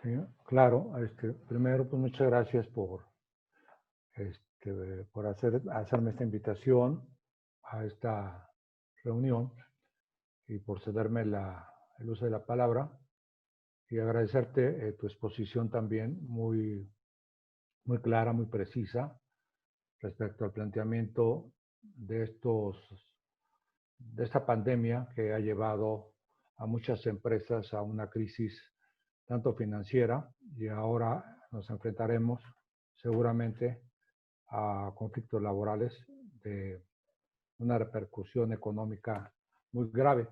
Sí, claro. Primero, pues muchas gracias por hacerme esta invitación a esta reunión y por cederme el uso de la palabra y agradecerte tu exposición también muy clara, muy precisa respecto al planteamiento de esta pandemia que ha llevado a muchas empresas a una crisis tanto financiera y ahora nos enfrentaremos seguramente a conflictos laborales de una repercusión económica muy grave.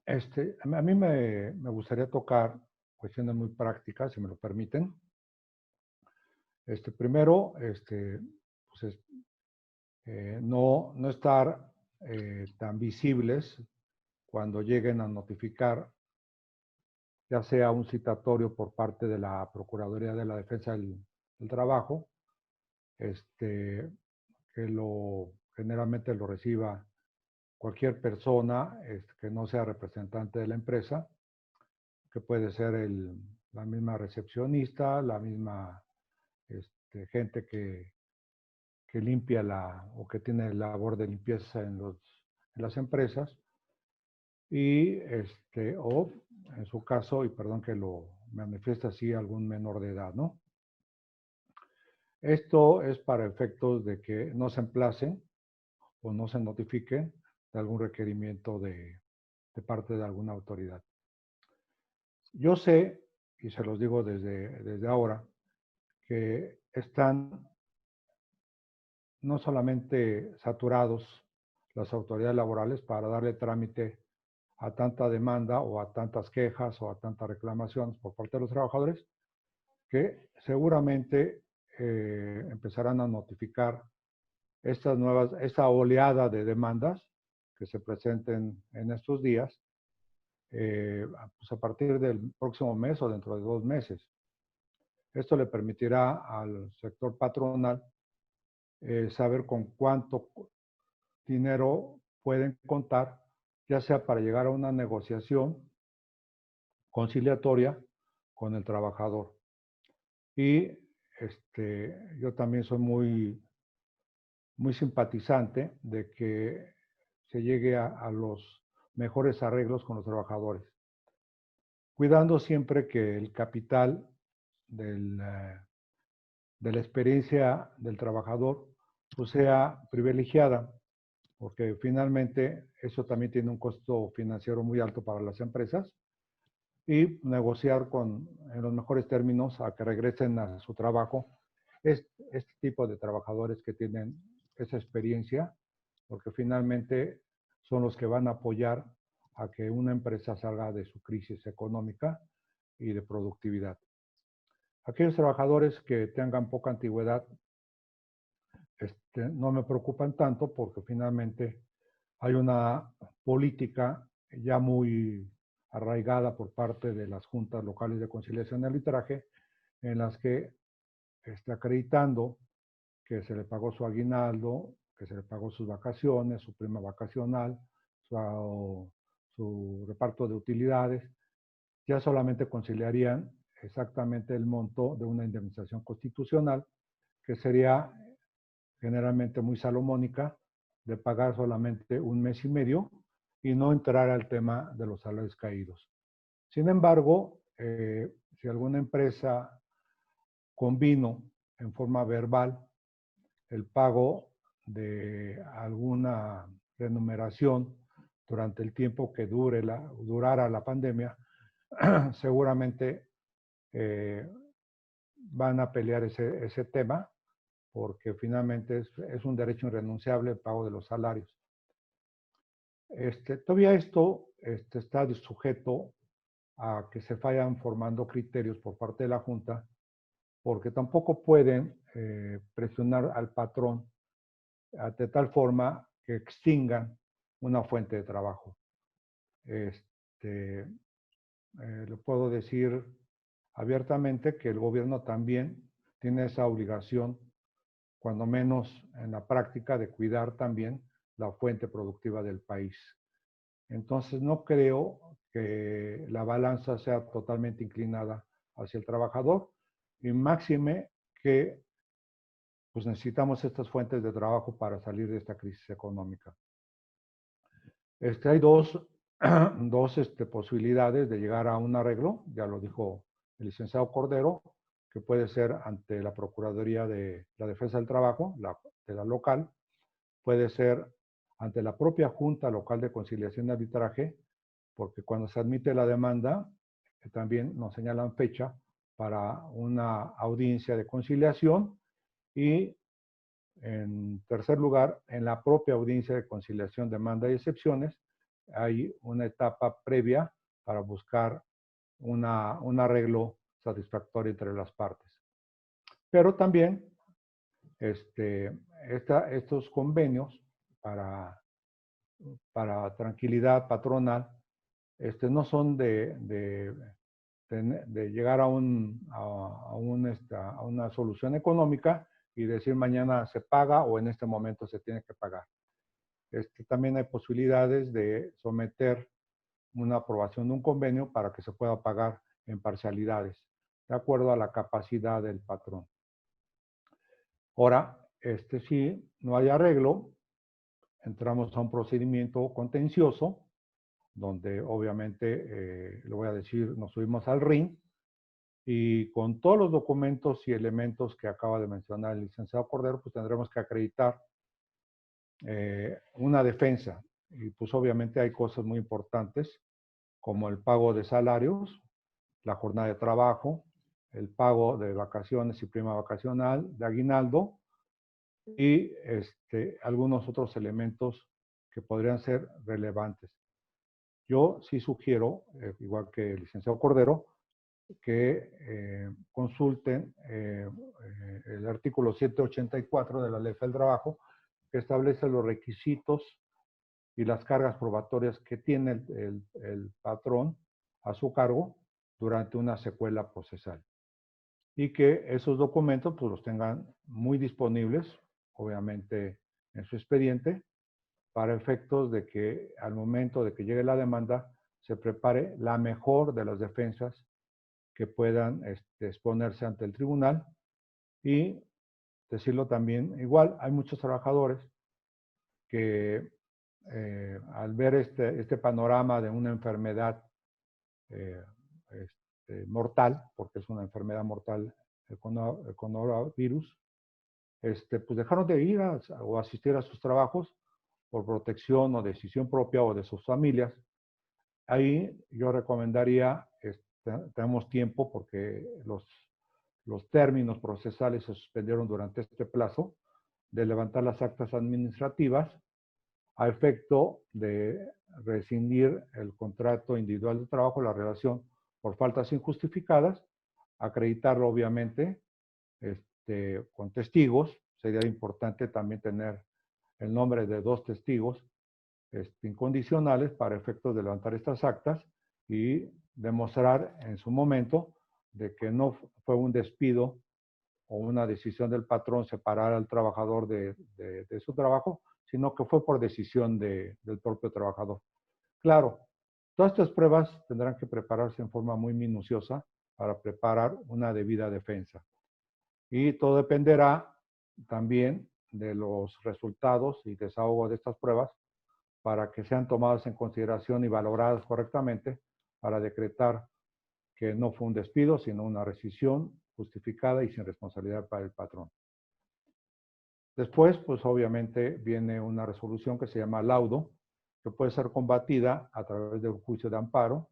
A mí me gustaría tocar cuestiones muy prácticas, si me lo permiten. Primero, pues no estar tan visibles cuando lleguen a notificar, ya sea un citatorio por parte de la Procuraduría de la Defensa del Trabajo, que generalmente lo reciba cualquier persona que no sea representante de la empresa, que puede ser la misma recepcionista, la misma gente que limpia o que tiene labor de limpieza en las empresas, y o en su caso, y perdón que lo manifieste así, algún menor de edad, ¿no? Esto es para efectos de que no se emplace o no se notifique de algún requerimiento de parte de alguna autoridad. Yo sé, y se los digo desde ahora, que están no solamente saturados las autoridades laborales para darle trámite a tanta demanda o a tantas quejas o a tantas reclamaciones por parte de los trabajadores, que seguramente empezarán a notificar esta oleada de demandas que se presenten en estos días, pues a partir del próximo mes o dentro de 2 meses. Esto le permitirá al sector patronal saber con cuánto dinero pueden contar, ya sea para llegar a una negociación conciliatoria con el trabajador. Y yo también soy muy simpatizante de que se llegue a los mejores arreglos con los trabajadores. cuidando siempre que el capital de la experiencia del trabajador pues sea privilegiada, porque finalmente eso también tiene un costo financiero muy alto para las empresas, y negociar en los mejores términos a que regresen a su trabajo este tipo de trabajadores que tienen esa experiencia, porque finalmente son los que van a apoyar a que una empresa salga de su crisis económica y de productividad. Aquellos trabajadores que tengan poca antigüedad no me preocupan tanto, porque finalmente hay una política ya muy arraigada por parte de las juntas locales de conciliación y arbitraje, en las que acreditando que se le pagó su aguinaldo, que se le pagó sus vacaciones, su prima vacacional, su reparto de utilidades, ya solamente conciliarían exactamente el monto de una indemnización constitucional, que sería generalmente muy salomónica, de pagar solamente un mes y medio y no entrar al tema de los salarios caídos. Sin embargo, si alguna empresa convino en forma verbal el pago de alguna remuneración durante el tiempo que durara la pandemia, seguramente van a pelear ese tema, porque finalmente es un derecho irrenunciable el pago de los salarios. Todavía esto está sujeto a que se vayan formando criterios por parte de la Junta, porque tampoco pueden presionar al patrón de tal forma que extingan una fuente de trabajo. Le puedo decir abiertamente que el gobierno también tiene esa obligación, cuando menos en la práctica, de cuidar también la fuente productiva del país. Entonces, no creo que la balanza sea totalmente inclinada hacia el trabajador, y máxime que pues necesitamos estas fuentes de trabajo para salir de esta crisis económica. Hay dos posibilidades de llegar a un arreglo, ya lo dijo el licenciado Cordero, que puede ser ante la Procuraduría de la Defensa del Trabajo, de la local, puede ser ante la propia Junta Local de Conciliación y Arbitraje, porque cuando se admite la demanda, también nos señalan fecha para una audiencia de conciliación, y en tercer lugar, en la propia audiencia de conciliación, demanda y excepciones, hay una etapa previa para buscar un arreglo satisfactorio entre las partes. Pero también estos convenios para tranquilidad patronal no son de llegar a una solución económica y decir mañana se paga o en este momento se tiene que pagar. También hay posibilidades de someter una aprobación de un convenio para que se pueda pagar en parcialidades, de acuerdo a la capacidad del patrón. Ahora, si no hay arreglo, entramos a un procedimiento contencioso, donde obviamente, le voy a decir, nos subimos al RIN, y con todos los documentos y elementos que acaba de mencionar el licenciado Cordero, pues tendremos que acreditar una defensa. Y pues obviamente hay cosas muy importantes, como el pago de salarios, la jornada de trabajo, el pago de vacaciones y prima vacacional, de aguinaldo, y algunos otros elementos que podrían ser relevantes. Yo sí sugiero, igual que el licenciado Cordero, que consulten el artículo 784 de la Ley del Trabajo, que establece los requisitos y las cargas probatorias que tiene el patrón a su cargo durante una secuela procesal. Y que esos documentos pues los tengan muy disponibles, obviamente en su expediente, para efectos de que al momento de que llegue la demanda se prepare la mejor de las defensas que puedan exponerse ante el tribunal. Y decirlo también, igual hay muchos trabajadores que al ver este panorama de una enfermedad mortal, porque es una enfermedad mortal el coronavirus, pues dejaron de ir o asistir a sus trabajos por protección o decisión propia o de sus familias. Ahí yo recomendaría, tenemos tiempo porque los términos procesales se suspendieron durante este plazo, de levantar las actas administrativas a efecto de rescindir el contrato individual de trabajo, la relación por faltas injustificadas, acreditarlo obviamente con testigos. Sería importante también tener el nombre de 2 testigos incondicionales para efectos de levantar estas actas y demostrar en su momento de que no fue un despido o una decisión del patrón separar al trabajador de su trabajo, sino que fue por decisión del propio trabajador. Claro, todas estas pruebas tendrán que prepararse en forma muy minuciosa para preparar una debida defensa. Y todo dependerá también de los resultados y desahogo de estas pruebas para que sean tomadas en consideración y valoradas correctamente para decretar que no fue un despido, sino una rescisión justificada y sin responsabilidad para el patrón. Después, pues obviamente viene una resolución que se llama laudo, que puede ser combatida a través de un juicio de amparo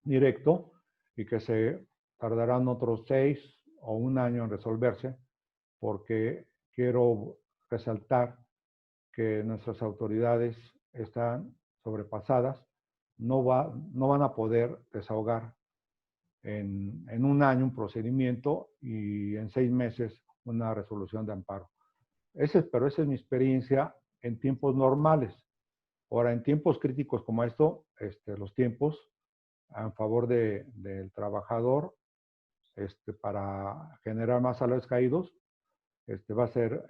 directo y que se tardarán otros 6 o 1 año en resolverse, porque quiero resaltar que nuestras autoridades están sobrepasadas, no van a poder desahogar en 1 año un procedimiento y en 6 meses una resolución de amparo. Pero esa es mi experiencia en tiempos normales. Ahora, en tiempos críticos como esto, los tiempos en favor del trabajador para generar más salarios caídos, va a ser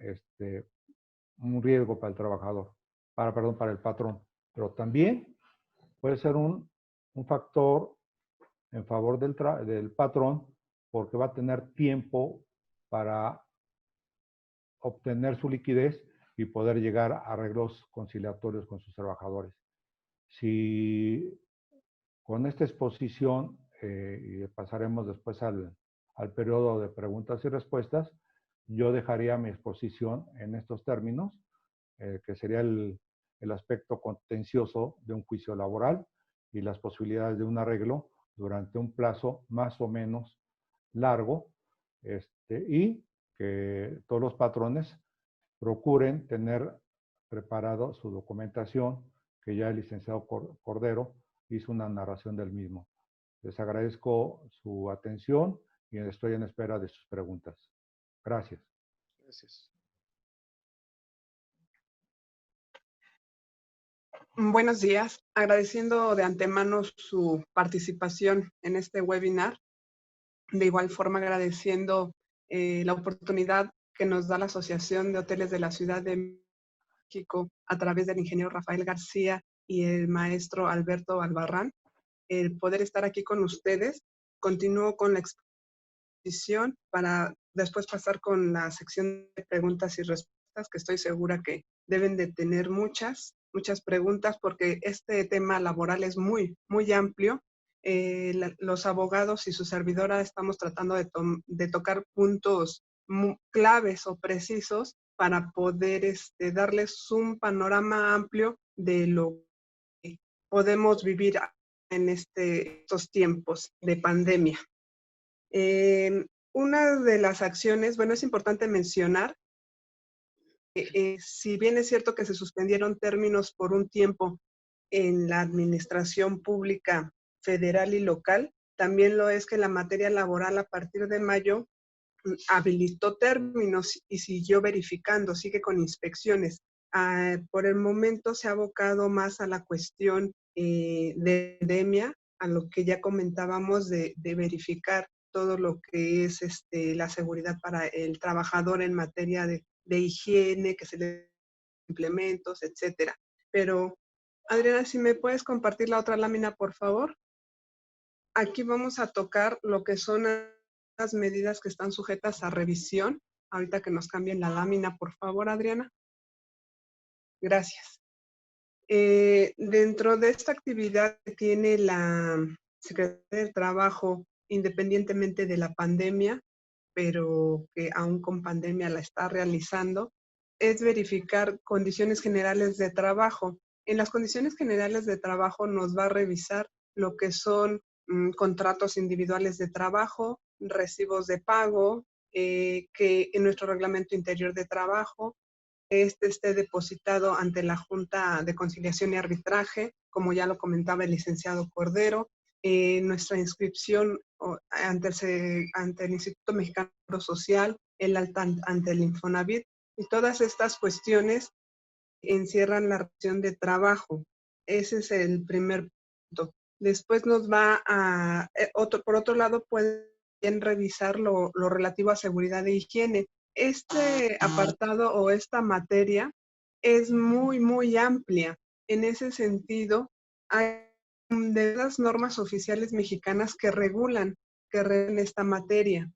un riesgo para el trabajador, para el patrón. Pero también puede ser un factor en favor del patrón porque va a tener tiempo para obtener su liquidez y poder llegar a arreglos conciliatorios con sus trabajadores. Si con esta exposición, y pasaremos después al periodo de preguntas y respuestas, yo dejaría mi exposición en estos términos, que sería el aspecto contencioso de un juicio laboral y las posibilidades de un arreglo durante un plazo más o menos largo, y que todos los patrones procuren tener preparado su documentación, que ya el licenciado Cordero hizo una narración del mismo. Les agradezco su atención y estoy en espera de sus preguntas. Gracias. Gracias. Buenos días. Agradeciendo de antemano su participación en este webinar. De igual forma, agradeciendo la oportunidad que nos da la Asociación de Hoteles de la Ciudad de México a través del ingeniero Rafael García y el maestro Alberto Albarrán, el poder estar aquí con ustedes. Continúo con la exposición para después pasar con la sección de preguntas y respuestas, que estoy segura que deben de tener muchas preguntas, porque este tema laboral es muy, muy amplio. Los abogados y su servidora estamos tratando de tocar puntos claves o precisos para poder darles un panorama amplio de lo que podemos vivir en estos tiempos de pandemia. Una de las acciones, bueno, es importante mencionar que si bien es cierto que se suspendieron términos por un tiempo en la administración pública federal y local, también lo es que la materia laboral a partir de mayo habilitó términos y siguió verificando, sigue con inspecciones. Por el momento se ha abocado más a la cuestión de pandemia, a lo que ya comentábamos de verificar todo lo que es la seguridad para el trabajador en materia de higiene, que se le implementos, etcétera. Pero, Adriana, si me puedes compartir la otra lámina, por favor. Aquí vamos a tocar lo que son las medidas que están sujetas a revisión. Ahorita que nos cambien la lámina, por favor, Adriana. Gracias. Dentro de esta actividad que tiene la Secretaría del Trabajo, independientemente de la pandemia, pero que aún con pandemia la está realizando, es verificar condiciones generales de trabajo. En las condiciones generales de trabajo nos va a revisar lo que son contratos individuales de trabajo, recibos de pago, que en nuestro reglamento interior de trabajo esté depositado ante la Junta de Conciliación y Arbitraje, como ya lo comentaba el licenciado Cordero, nuestra inscripción ante el Instituto Mexicano Social, el alta ante el Infonavit, y todas estas cuestiones encierran la relación de trabajo. Ese es el primer punto. Después nos va a, por otro lado, pueden revisar lo relativo a seguridad e higiene. Este apartado o esta materia es muy, muy amplia. En ese sentido, hay de las normas oficiales mexicanas que regulan esta materia,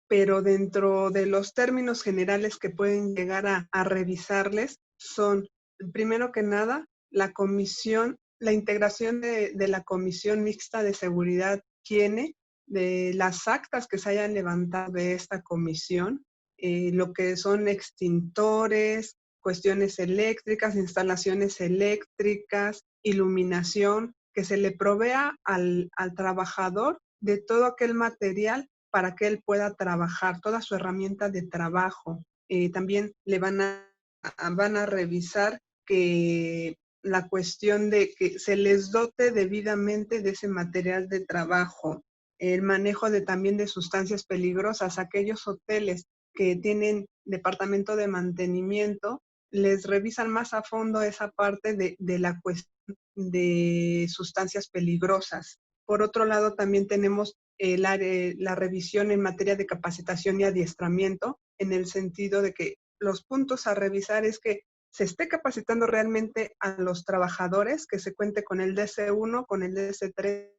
pero dentro de los términos generales que pueden llegar a revisarles son, primero que nada, la integración de la Comisión Mixta de Seguridad Higiene, de las actas que se hayan levantado de esta comisión, lo que son extintores, cuestiones eléctricas, instalaciones eléctricas, iluminación, que se le provea al trabajador de todo aquel material para que él pueda trabajar, toda su herramienta de trabajo. También le van a revisar que la cuestión de que se les dote debidamente de ese material de trabajo, el manejo también de sustancias peligrosas. Aquellos hoteles que tienen departamento de mantenimiento les revisan más a fondo esa parte de la cuestión de sustancias peligrosas. Por otro lado, también tenemos la revisión en materia de capacitación y adiestramiento, en el sentido de que los puntos a revisar es que se esté capacitando realmente a los trabajadores, que se cuente con el DC1, con el DC3,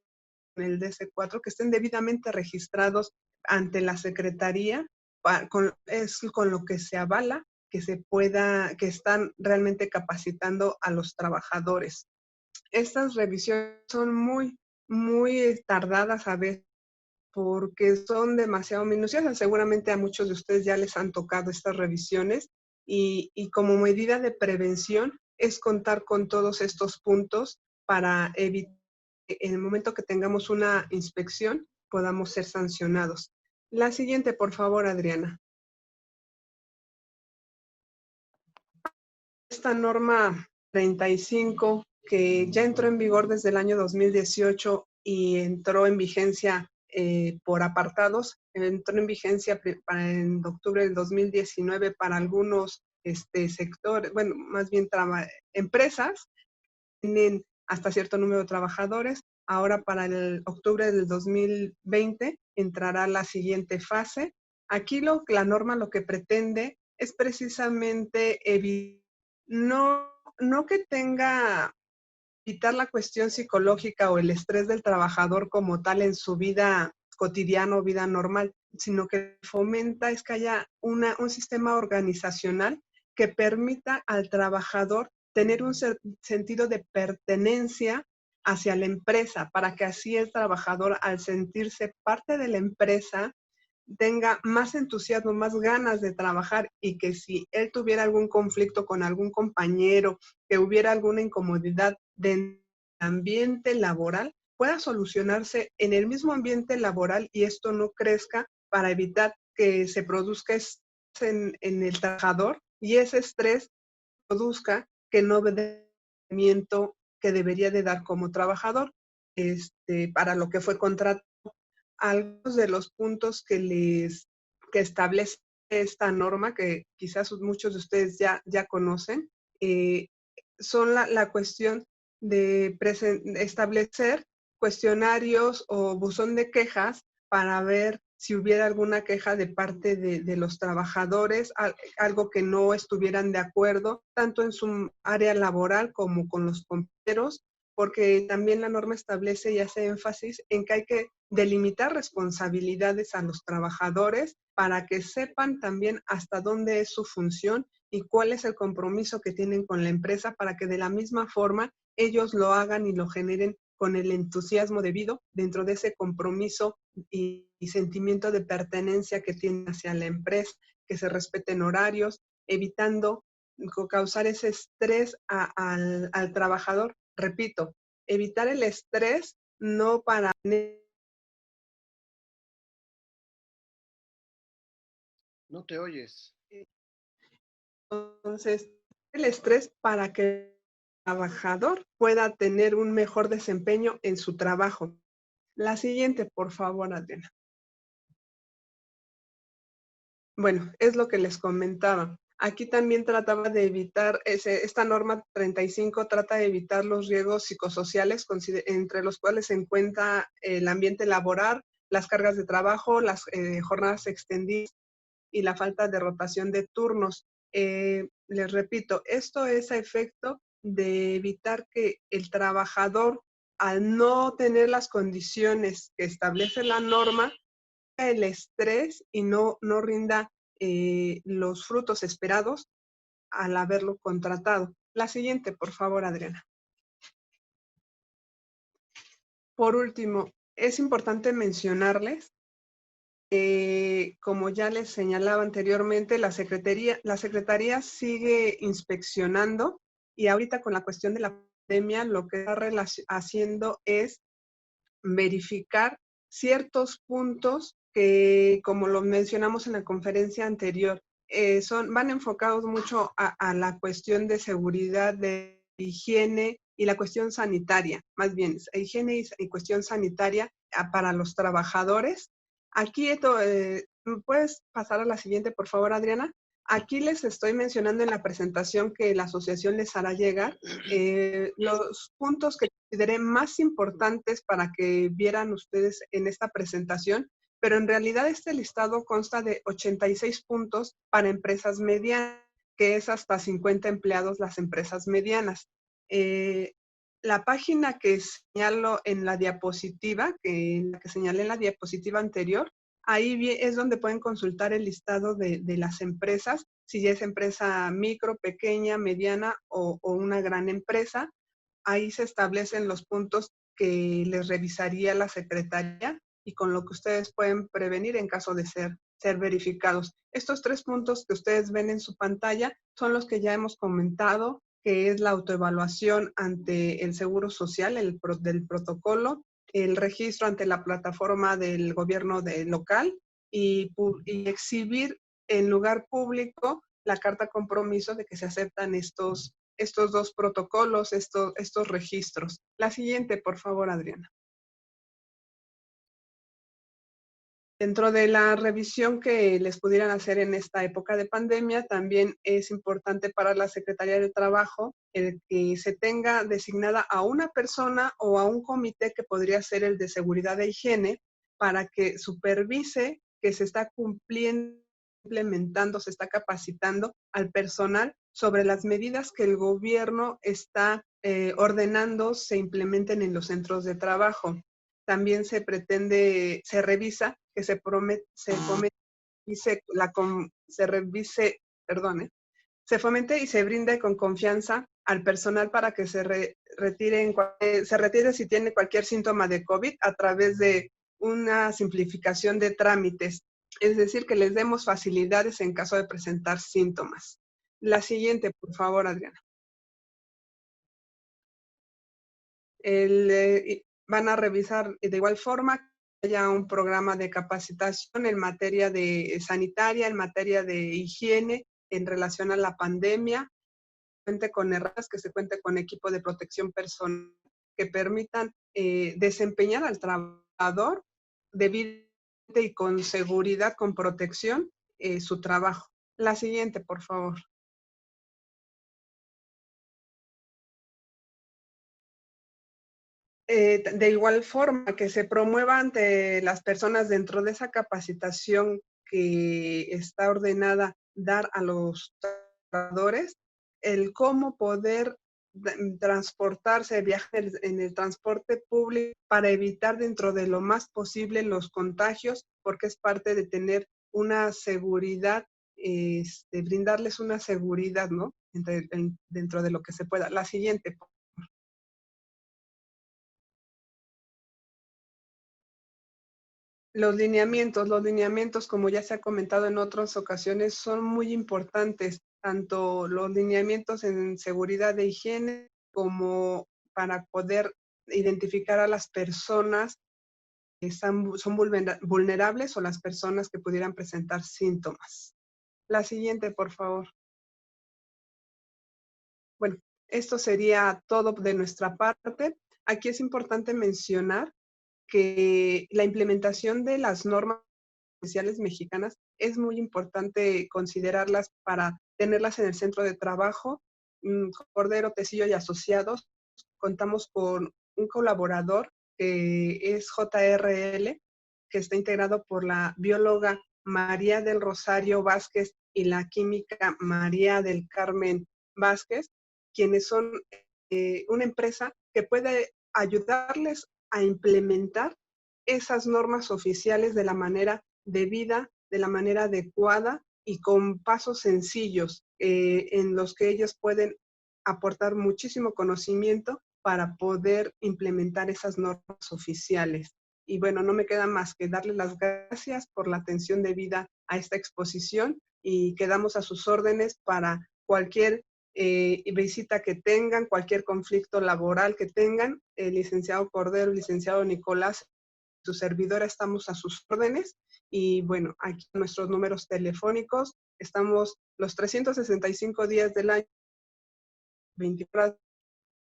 con el DC4, que estén debidamente registrados ante la Secretaría, es con lo que se avala que están realmente capacitando a los trabajadores. Estas revisiones son muy, muy tardadas a veces porque son demasiado minuciosas. Seguramente a muchos de ustedes ya les han tocado estas revisiones y como medida de prevención es contar con todos estos puntos para evitar que en el momento que tengamos una inspección podamos ser sancionados. La siguiente, por favor, Adriana. Esta norma 35, que ya entró en vigor desde el año 2018 y entró en vigencia por apartados, entró en vigencia en octubre del 2019 para algunos sectores, bueno, más bien empresas, tienen hasta cierto número de trabajadores. Ahora para el octubre del 2020 entrará la siguiente fase. Aquí la norma lo que pretende es precisamente no que evitar la cuestión psicológica o el estrés del trabajador como tal en su vida cotidiana o vida normal, sino que fomenta es que haya un sistema organizacional que permita al trabajador tener un sentido de pertenencia hacia la empresa, para que así el trabajador, al sentirse parte de la empresa, tenga más entusiasmo, más ganas de trabajar, y que si él tuviera algún conflicto con algún compañero, que hubiera alguna incomodidad del ambiente laboral, pueda solucionarse en el mismo ambiente laboral y esto no crezca, para evitar que se produzca en el trabajador y ese estrés produzca que no dé el rendimiento que debería de dar como trabajador para lo que fue contratado. Algunos de los puntos que establece esta norma, que quizás muchos de ustedes ya conocen, son la cuestión de establecer cuestionarios o buzón de quejas para ver si hubiera alguna queja de parte de los trabajadores, algo que no estuvieran de acuerdo, tanto en su área laboral como con los compañeros, porque también la norma establece y hace énfasis en que hay que delimitar responsabilidades a los trabajadores para que sepan también hasta dónde es su función y cuál es el compromiso que tienen con la empresa, para que de la misma forma ellos lo hagan y lo generen con el entusiasmo debido dentro de ese compromiso y sentimiento de pertenencia que tiene hacia la empresa, que se respeten horarios, evitando causar ese estrés al trabajador. Repito, evitar el estrés no para... No te oyes. Entonces, el estrés para que el trabajador pueda tener un mejor desempeño en su trabajo. La siguiente, por favor, Adriana. Bueno, es lo que les comentaba. Aquí también trataba de evitar, esta norma 35 trata de evitar los riesgos psicosociales, entre los cuales se encuentra el ambiente laboral, las cargas de trabajo, las jornadas extendidas y la falta de rotación de turnos. Les repito, esto es a efecto de evitar que el trabajador, al no tener las condiciones que establece la norma, el estrés y no rinda los frutos esperados al haberlo contratado. La siguiente, por favor, Adriana. Por último, es importante mencionarles, como ya les señalaba anteriormente, la Secretaría sigue inspeccionando y ahorita con la cuestión de la pandemia lo que está haciendo es verificar ciertos puntos que, como lo mencionamos en la conferencia anterior, van enfocados mucho a la cuestión de seguridad, de higiene y la cuestión sanitaria, más bien, higiene y cuestión sanitaria para los trabajadores. Aquí, ¿puedes pasar a la siguiente, por favor, Adriana? Aquí les estoy mencionando en la presentación que la asociación les hará llegar los puntos que consideré más importantes para que vieran ustedes en esta presentación, pero en realidad este listado consta de 86 puntos para empresas medianas, que es hasta 50 empleados las empresas medianas. La página que señalo en la diapositiva, la que señalé en la diapositiva anterior, ahí es donde pueden consultar el listado de las empresas, si ya es empresa micro, pequeña, mediana o una gran empresa. Ahí se establecen los puntos que les revisaría la Secretaría y con lo que ustedes pueden prevenir en caso de ser verificados. Estos 3 puntos que ustedes ven en su pantalla son los que ya hemos comentado, que es la autoevaluación ante el Seguro Social del protocolo, el registro ante la plataforma del gobierno local y exhibir en lugar público la carta compromiso de que se aceptan estos 2 protocolos, estos registros. La siguiente, por favor, Adriana. Dentro de la revisión que les pudieran hacer en esta época de pandemia, también es importante para la Secretaría de Trabajo el que se tenga designada a una persona o a un comité que podría ser el de seguridad e higiene para que supervise que se está cumpliendo, implementando, se está capacitando al personal sobre las medidas que el gobierno está ordenando se implementen en los centros de trabajo. También se revisa que se fomente y se brinde con confianza al personal para que se retire si tiene cualquier síntoma de COVID a través de una simplificación de trámites, es decir, que les demos facilidades en caso de presentar síntomas. La siguiente, por favor, Adriana. Van a revisar de igual forma que haya un programa de capacitación en materia de sanitaria, en materia de higiene, en relación a la pandemia, cuente con herramientas, que se cuente con equipo de protección personal que permitan desempeñar al trabajador debidamente y con seguridad, con protección, su trabajo. La siguiente, por favor. De igual forma, que se promueva ante las personas dentro de esa capacitación que está ordenada dar a los trabajadores, el cómo poder transportarse, viajar en el transporte público para evitar dentro de lo más posible los contagios, porque es parte de tener una seguridad, brindarles una seguridad, ¿no? Dentro de lo que se pueda. La siguiente. Los lineamientos, como ya se ha comentado en otras ocasiones, son muy importantes, tanto los lineamientos en seguridad e higiene como para poder identificar a las personas que son vulnerables o las personas que pudieran presentar síntomas. La siguiente, por favor. Bueno, esto sería todo de nuestra parte. Aquí es importante mencionar que la implementación de las normas oficiales mexicanas es muy importante considerarlas para tenerlas en el centro de trabajo. Cordero, Tecillo y Asociados, contamos con un colaborador que es JRL, que está integrado por la bióloga María del Rosario Vázquez y la química María del Carmen Vázquez, quienes son una empresa que puede ayudarles a implementar esas normas oficiales de la manera debida, de la manera adecuada y con pasos sencillos en los que ellos pueden aportar muchísimo conocimiento para poder implementar esas normas oficiales. Y bueno, no me queda más que darles las gracias por la atención debida a esta exposición y quedamos a sus órdenes para cualquier visita que tengan, cualquier conflicto laboral que tengan. El licenciado Cordero, el licenciado Nicolás, su servidora, estamos a sus órdenes. Y bueno, aquí nuestros números telefónicos, estamos los 365 días del año, 20 horas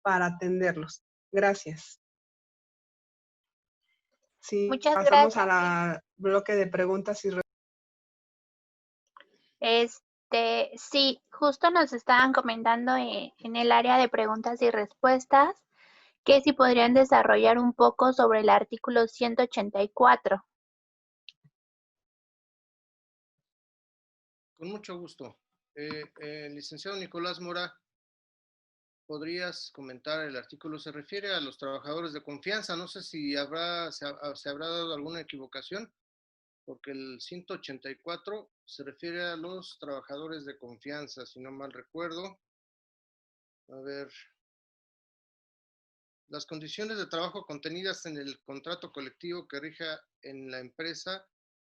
para atenderlos. Gracias. Sí, Muchas pasamos gracias. al bloque de preguntas y respuestas. Sí, justo nos estaban comentando en el área de preguntas y respuestas que si podrían desarrollar un poco sobre el artículo 184. Con mucho gusto. Licenciado Nicolás Mora, ¿podrías comentar el artículo? Se refiere a los trabajadores de confianza. No sé si se habrá dado alguna equivocación, porque el 184 se refiere a los trabajadores de confianza, si no mal recuerdo. A ver. Las condiciones de trabajo contenidas en el contrato colectivo que rija en la empresa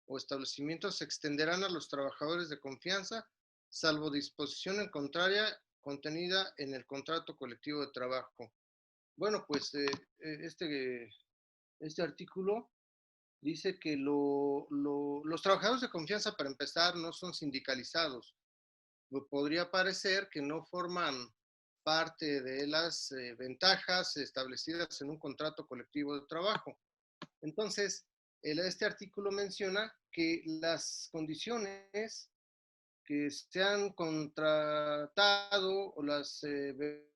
o establecimiento se extenderán a los trabajadores de confianza, salvo disposición en contraria contenida en el contrato colectivo de trabajo. Bueno, pues este artículo dice que los trabajadores de confianza, para empezar, no son sindicalizados. Podría parecer que no forman parte de las ventajas establecidas en un contrato colectivo de trabajo. Entonces, este artículo menciona que las condiciones que se han contratado o las de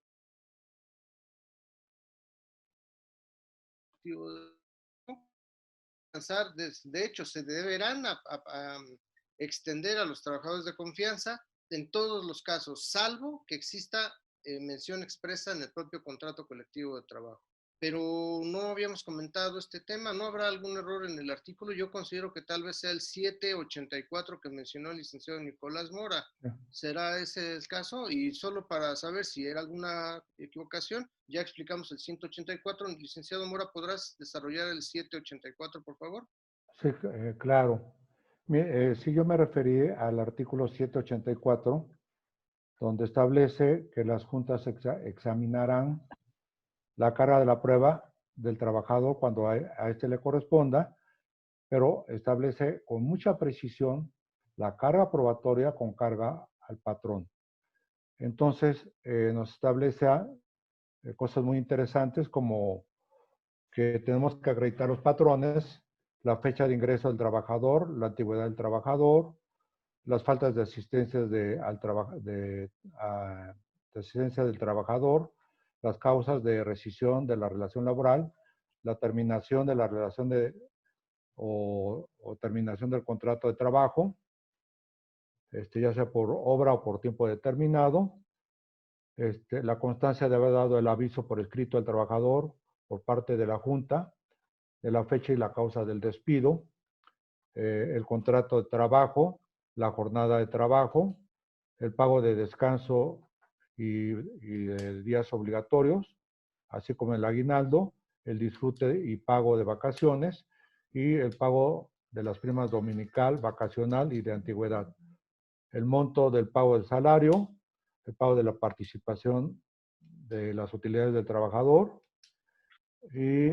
hecho, se deberán extender a los trabajadores de confianza en todos los casos, salvo que exista mención expresa en el propio contrato colectivo de trabajo. Pero no habíamos comentado este tema, ¿no habrá algún error en el artículo? Yo considero que tal vez sea el 784 que mencionó el licenciado Nicolás Mora. ¿Será ese el caso? Y solo para saber si era alguna equivocación, ya explicamos el 184. Licenciado Mora, ¿podrás desarrollar el 784, por favor? Sí, claro. Sí, yo me referí al artículo 784, donde establece que las juntas examinarán la carga de la prueba del trabajador cuando a este le corresponda, pero establece con mucha precisión la carga probatoria con carga al patrón. Entonces, nos establece cosas muy interesantes como que tenemos que acreditar los patrones, la fecha de ingreso del trabajador, la antigüedad del trabajador, las faltas de asistencia de asistencia del trabajador, las causas de rescisión de la relación laboral, la terminación de la relación o terminación del contrato de trabajo, ya sea por obra o por tiempo determinado, la constancia de haber dado el aviso por escrito al trabajador por parte de la Junta, de la fecha y la causa del despido, el contrato de trabajo, la jornada de trabajo, el pago de descanso y de días obligatorios, así como el aguinaldo, el disfrute y pago de vacaciones y el pago de las primas dominical, vacacional y de antigüedad. El monto del pago del salario, el pago de la participación de las utilidades del trabajador y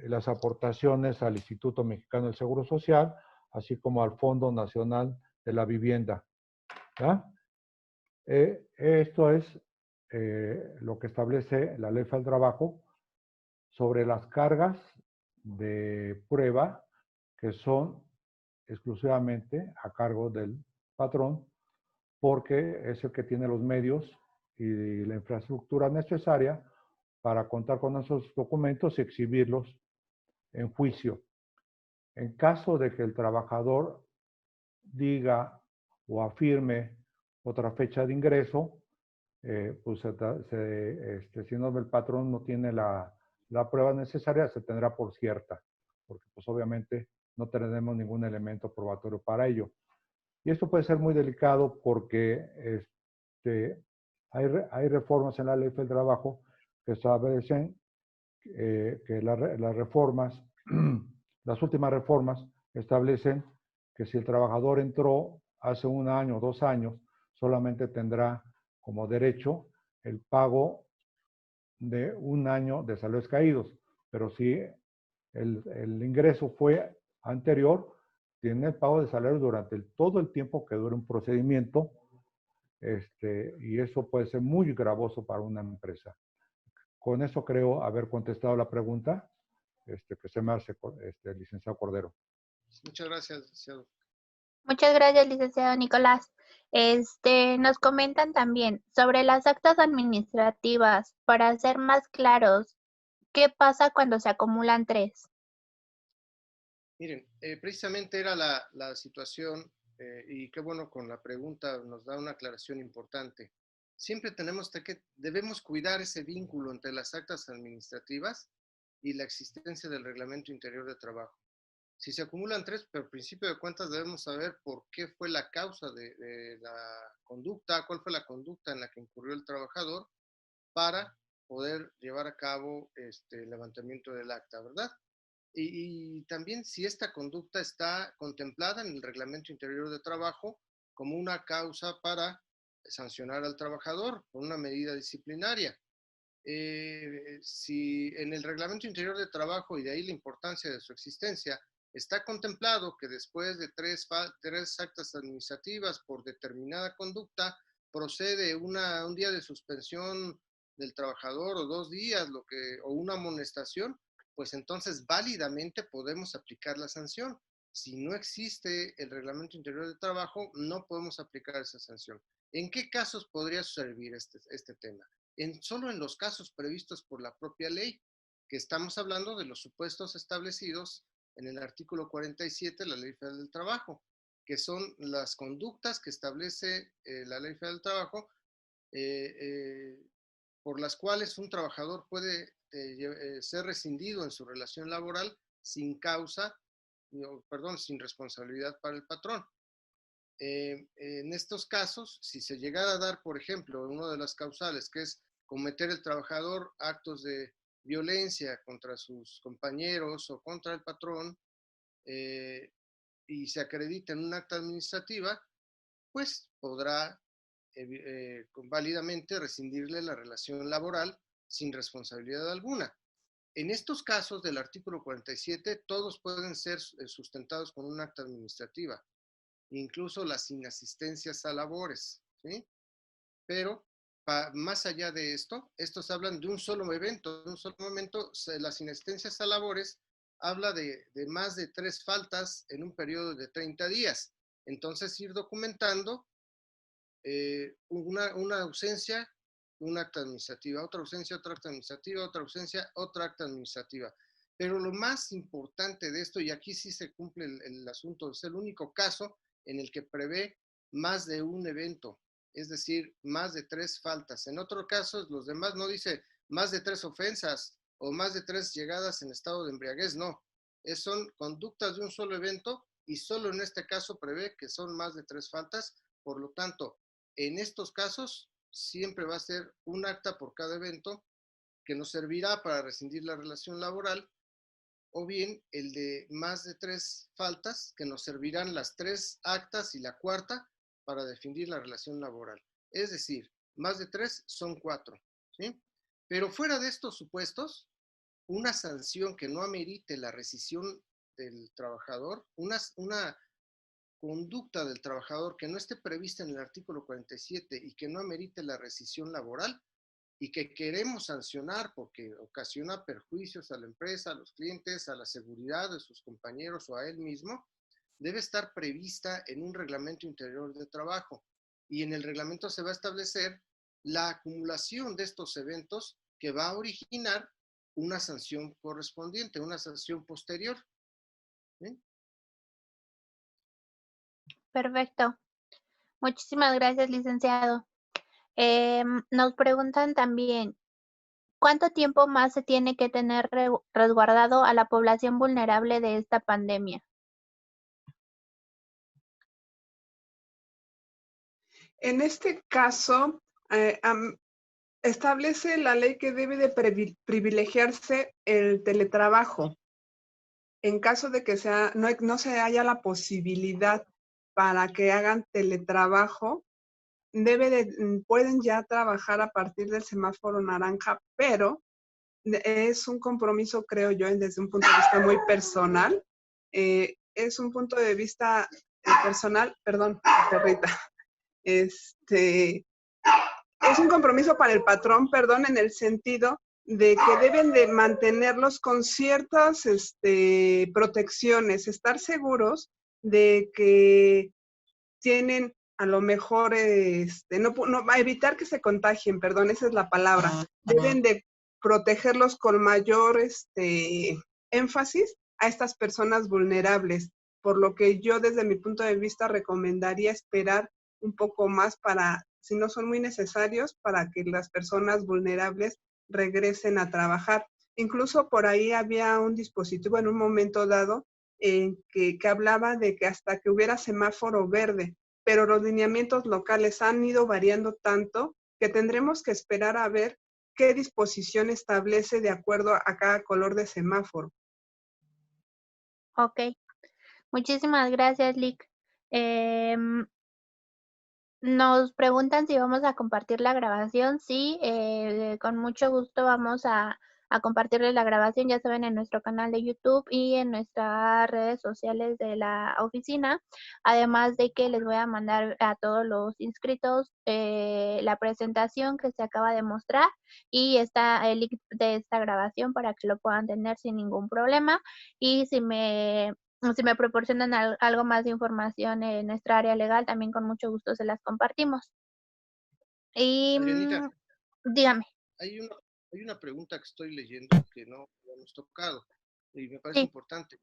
las aportaciones al Instituto Mexicano del Seguro Social, así como al Fondo Nacional de la Vivienda. ¿Ya? Esto es lo que establece la Ley Federal del Trabajo sobre las cargas de prueba que son exclusivamente a cargo del patrón, porque es el que tiene los medios y la infraestructura necesaria para contar con esos documentos y exhibirlos en juicio. En caso de que el trabajador diga o afirme otra fecha de ingreso, pues si no el patrón no tiene la prueba necesaria, se tendrá por cierta, porque pues obviamente no tenemos ningún elemento probatorio para ello. Y esto puede ser muy delicado porque hay reformas en la Ley del Trabajo que establecen que las reformas, las últimas reformas establecen que si el trabajador entró hace 1 año o 2 años, solamente tendrá como derecho el pago de 1 año de salarios caídos. Pero si el ingreso fue anterior, tiene el pago de salario durante todo el tiempo que dure un procedimiento, y eso puede ser muy gravoso para una empresa. Con eso creo haber contestado la pregunta que se me hace, licenciado Cordero. Muchas gracias, licenciado. Muchas gracias, licenciado Nicolás. Nos comentan también sobre las actas administrativas. Para ser más claros, ¿qué pasa cuando se acumulan 3? Miren, precisamente era la situación, y qué bueno, con la pregunta nos da una aclaración importante. Siempre debemos cuidar ese vínculo entre las actas administrativas y la existencia del reglamento interior de trabajo. Si se acumulan 3, pero al principio de cuentas debemos saber por qué fue la causa de la conducta, cuál fue la conducta en la que incurrió el trabajador para poder llevar a cabo el levantamiento del acta, ¿verdad? Y también si esta conducta está contemplada en el reglamento interior de trabajo como una causa para sancionar al trabajador por una medida disciplinaria. Si en el reglamento interior de trabajo, y de ahí la importancia de su existencia, está contemplado que después de tres actas administrativas por determinada conducta procede un día de suspensión del trabajador o 2 días, o una amonestación, pues entonces válidamente podemos aplicar la sanción. Si no existe el reglamento interior de trabajo, no podemos aplicar esa sanción. ¿En qué casos podría servir este tema? Solo en los casos previstos por la propia ley, que estamos hablando de los supuestos establecidos en el artículo 47 de la Ley Federal del Trabajo, que son las conductas que establece la Ley Federal del Trabajo, por las cuales un trabajador puede ser rescindido en su relación laboral sin sin responsabilidad para el patrón. En estos casos, si se llegara a dar, por ejemplo, una de las causales, que es cometer el trabajador actos de violencia contra sus compañeros o contra el patrón, y se acredita en un acta administrativa, pues podrá válidamente rescindirle la relación laboral sin responsabilidad alguna. En estos casos del artículo 47, todos pueden ser sustentados con un acta administrativa, incluso las inasistencias a labores, ¿sí? Pero más allá de esto, estos hablan de un solo evento, de un solo momento. Las inasistencias a labores habla de más de 3 faltas en un periodo de 30 días. Entonces, ir documentando una ausencia, un acta administrativa, otra ausencia, otra acta administrativa, otra ausencia, otra acta administrativa. Pero lo más importante de esto, y aquí sí se cumple el asunto, es el único caso en el que prevé más de un evento, es decir, más de 3 faltas. En otros casos, los demás no dice más de 3 ofensas o más de 3 llegadas en estado de embriaguez, no. Son conductas de un solo evento y solo en este caso prevé que son más de 3 faltas. Por lo tanto, en estos casos siempre va a ser un acta por cada evento que nos servirá para rescindir la relación laboral o bien el de más de 3 faltas, que nos servirán las 3 actas y la cuarta para definir la relación laboral. Es decir, más de 3 son 4, ¿sí? Pero fuera de estos supuestos, una sanción que no amerite la rescisión del trabajador, una conducta del trabajador que no esté prevista en el artículo 47 y que no amerite la rescisión laboral y que queremos sancionar porque ocasiona perjuicios a la empresa, a los clientes, a la seguridad de sus compañeros o a él mismo, debe estar prevista en un reglamento interior de trabajo. Y en el reglamento se va a establecer la acumulación de estos eventos que va a originar una sanción correspondiente, una sanción posterior. ¿Sí? Perfecto. Muchísimas gracias, licenciado. Nos preguntan también, ¿cuánto tiempo más se tiene que tener resguardado a la población vulnerable de esta pandemia? En este caso, establece la ley que debe de privilegiarse el teletrabajo. En caso de que no se haya la posibilidad para que hagan teletrabajo, pueden ya trabajar a partir del semáforo naranja, pero es un compromiso, creo yo, desde un punto de vista muy personal. Es un punto de vista personal, perdón, perrita. Es un compromiso para el patrón, perdón, en el sentido de que deben de mantenerlos con ciertas protecciones, estar seguros de que tienen a lo mejor, no, evitar que se contagien, perdón, esa es la palabra. Deben de protegerlos con mayor énfasis a estas personas vulnerables, por lo que yo desde mi punto de vista recomendaría esperar un poco más para, si no son muy necesarios, para que las personas vulnerables regresen a trabajar. Incluso por ahí había un dispositivo en un momento dado que hablaba de que hasta que hubiera semáforo verde, pero los lineamientos locales han ido variando tanto que tendremos que esperar a ver qué disposición establece de acuerdo a cada color de semáforo. Ok, muchísimas gracias, Lick. Nos preguntan si vamos a compartir la grabación. Sí, con mucho gusto vamos a compartirles la grabación, ya saben, en nuestro canal de YouTube y en nuestras redes sociales de la oficina. Además de que les voy a mandar a todos los inscritos la presentación que se acaba de mostrar y está el link de esta grabación para que lo puedan tener sin ningún problema. Y si me proporcionan algo más de información en nuestra área legal, también con mucho gusto se las compartimos. Y Adrianita, dígame. hay una pregunta que estoy leyendo que no hemos tocado y me parece Sí. importante.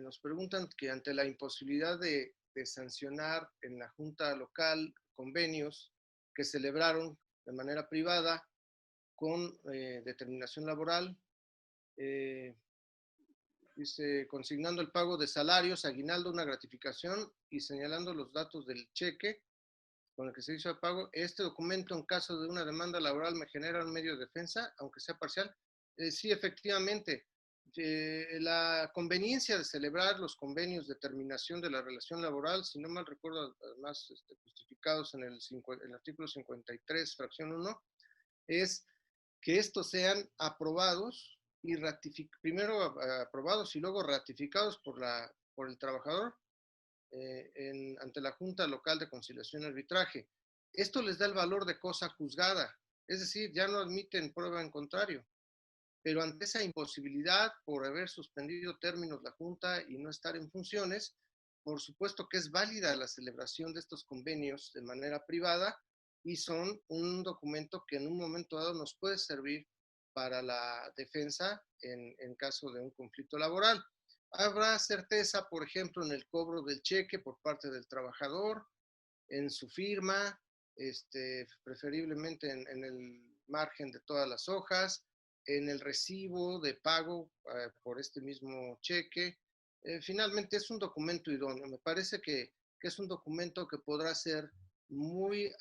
Nos preguntan que ante la imposibilidad de sancionar en la Junta Local convenios que celebraron de manera privada con determinación laboral, dice, consignando el pago de salarios, aguinaldo, una gratificación y señalando los datos del cheque con el que se hizo el pago. Este documento, en caso de una demanda laboral, me genera un medio de defensa, aunque sea parcial. Sí, efectivamente, la conveniencia de celebrar los convenios de terminación de la relación laboral, si no mal recuerdo, además justificados en el artículo 53, fracción 1, es que estos sean aprobados y primero aprobados y luego ratificados por el trabajador ante la Junta Local de Conciliación y Arbitraje. Esto les da el valor de cosa juzgada, es decir, ya no admiten prueba en contrario. Pero ante esa imposibilidad por haber suspendido términos la Junta y no estar en funciones, por supuesto que es válida la celebración de estos convenios de manera privada y son un documento que en un momento dado nos puede servir para la defensa en caso de un conflicto laboral. Habrá certeza, por ejemplo, en el cobro del cheque por parte del trabajador, en su firma, preferiblemente en el margen de todas las hojas, en el recibo de pago por este mismo cheque. Finalmente es un documento idóneo. Me parece que es un documento que podrá ser muy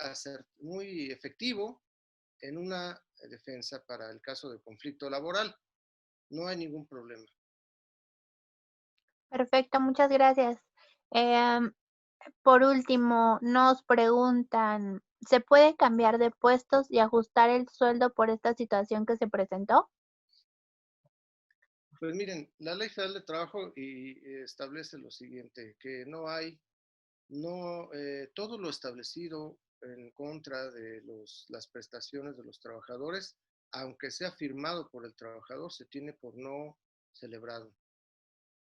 efectivo en una defensa para el caso de conflicto laboral. No hay ningún problema. Perfecto, muchas gracias. Em, por último, nos preguntan, ¿se puede cambiar de puestos y ajustar el sueldo por esta situación que se presentó? Pues miren, la Ley Federal de Trabajo establece lo siguiente, que todo lo establecido en contra de las prestaciones de los trabajadores, aunque sea firmado por el trabajador, se tiene por no celebrado.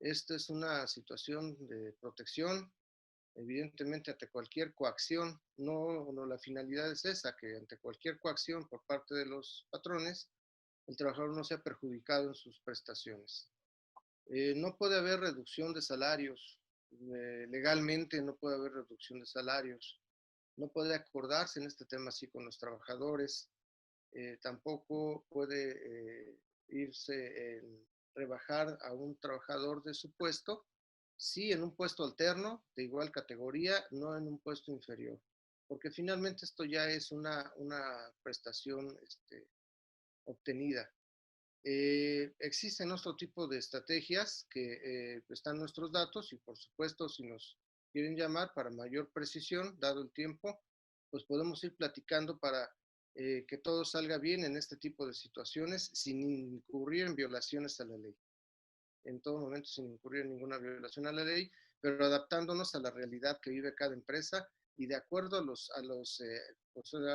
Esta es una situación de protección, evidentemente ante cualquier coacción, no la finalidad es esa, que ante cualquier coacción por parte de los patrones, el trabajador no sea perjudicado en sus prestaciones. No puede haber reducción de salarios, legalmente no puede haber reducción de salarios, no puede acordarse en este tema así con los trabajadores, tampoco puede irse en rebajar a un trabajador de su puesto, sí en un puesto alterno de igual categoría, no en un puesto inferior, porque finalmente esto ya es una prestación obtenida. Existen otro tipo de estrategias que están nuestros datos y por supuesto si nos quieren llamar para mayor precisión, dado el tiempo, pues podemos ir platicando para que todo salga bien en este tipo de situaciones sin incurrir en violaciones a la ley. En todo momento sin incurrir en ninguna violación a la ley, pero adaptándonos a la realidad que vive cada empresa y de acuerdo pues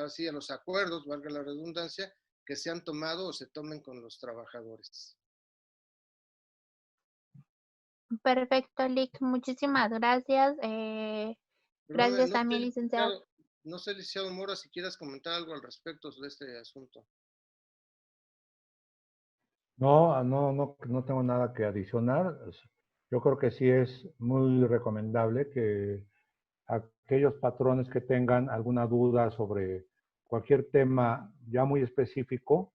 así, a los acuerdos, valga la redundancia, que se han tomado o se tomen con los trabajadores. Perfecto, Lick, muchísimas gracias. Perdóname, Gracias también, licenciado. no sé, licenciado Mora, si quieres comentar algo al respecto de este asunto. No tengo nada que adicionar. Yo creo que sí es muy recomendable que aquellos patrones que tengan alguna duda sobre cualquier tema ya muy específico,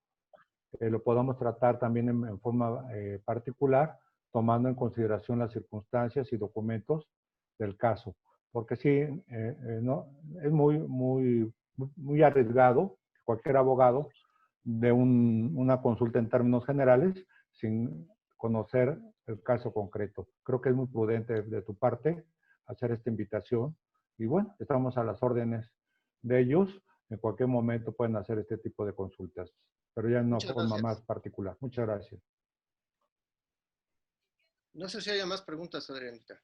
lo podamos tratar también en forma particular, tomando en consideración las circunstancias y documentos del caso. Porque sí, no, es muy arriesgado que cualquier abogado de una consulta en términos generales sin conocer el caso concreto. Creo que es muy prudente de tu parte hacer esta invitación y bueno, estamos a las órdenes de ellos. En cualquier momento pueden hacer este tipo de consultas, pero ya en una Muchas forma más gracias. particular. Muchas gracias. No sé si haya más preguntas, Adrianita.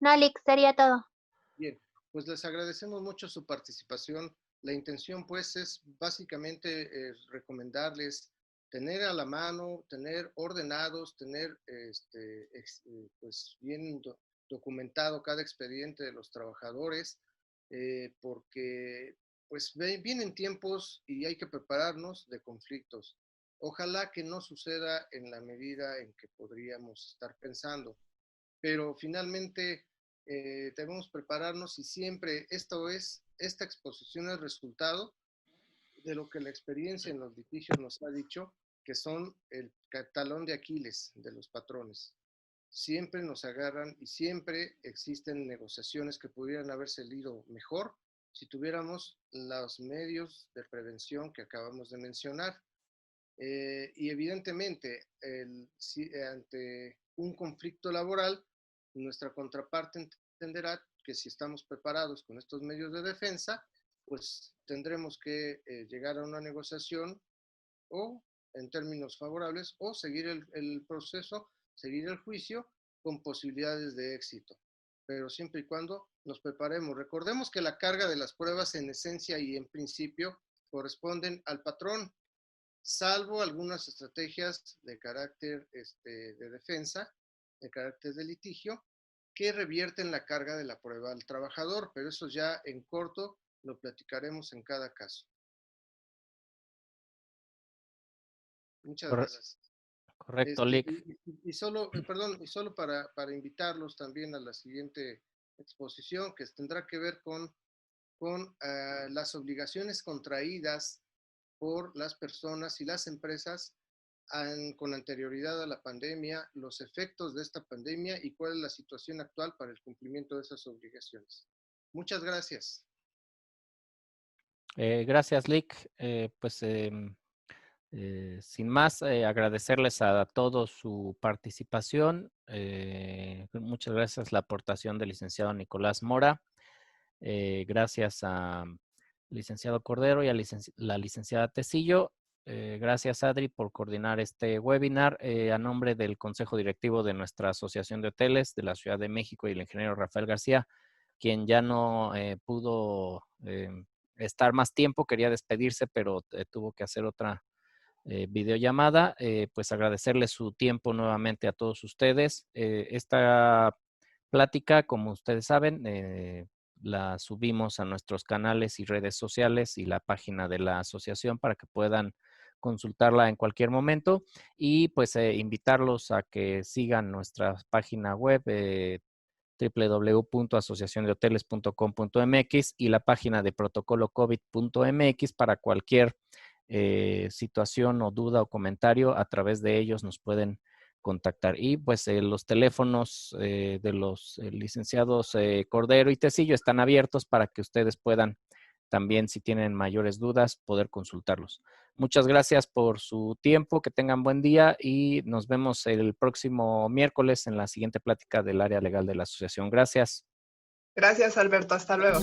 No, Lick, sería todo. Bien, pues les agradecemos mucho su participación. La intención pues es básicamente recomendarles tener a la mano, tener ordenados, tener pues bien documentado cada expediente de los trabajadores, porque pues vienen tiempos y hay que prepararnos de conflictos. Ojalá que no suceda en la medida en que podríamos estar pensando, pero finalmente debemos prepararnos y siempre esta exposición es resultado de lo que la experiencia en los litigios nos ha dicho, que son el talón de Aquiles de los patrones. Siempre nos agarran y siempre existen negociaciones que pudieran haber salido mejor si tuviéramos los medios de prevención que acabamos de mencionar. Y evidentemente, ante un conflicto laboral, nuestra contraparte entenderá que si estamos preparados con estos medios de defensa, pues tendremos que llegar a una negociación o en términos favorables o seguir el proceso, seguir el juicio con posibilidades de éxito, pero siempre y cuando nos preparemos. Recordemos que la carga de las pruebas en esencia y en principio corresponden al patrón, salvo algunas estrategias de carácter de defensa, de carácter de litigio, que revierten la carga de la prueba al trabajador, pero eso ya en corto lo platicaremos en cada caso. Muchas gracias. Correcto, Lick. Y solo, perdón, y solo para invitarlos también a la siguiente exposición, que tendrá que ver con las obligaciones contraídas por las personas y las empresas con anterioridad a la pandemia, los efectos de esta pandemia y cuál es la situación actual para el cumplimiento de esas obligaciones. Muchas gracias. Gracias, Lick. Pues Sin más, agradecerles a todos su participación. Muchas gracias la aportación del licenciado Nicolás Mora. Gracias al licenciado Cordero y a la licenciada Tecillo. Gracias, Adri, por coordinar este webinar. A nombre del Consejo Directivo de nuestra Asociación de Hoteles de la Ciudad de México y el ingeniero Rafael García, quien ya no pudo estar más tiempo, quería despedirse, pero tuvo que hacer otra videollamada, pues agradecerles su tiempo nuevamente a todos ustedes. Esta plática, como ustedes saben, la subimos a nuestros canales y redes sociales y la página de la asociación para que puedan consultarla en cualquier momento y pues invitarlos a que sigan nuestra página web www.asociaciondehoteles.com.mx y la página de protocolocovid.mx para cualquier situación o duda o comentario. A través de ellos nos pueden contactar. Y pues los teléfonos de los licenciados Cordero y Tecillo están abiertos para que ustedes puedan también, si tienen mayores dudas, poder consultarlos. Muchas gracias por su tiempo, que tengan buen día y nos vemos el próximo miércoles en la siguiente plática del área legal de la asociación. Gracias. Gracias, Alberto. Hasta luego.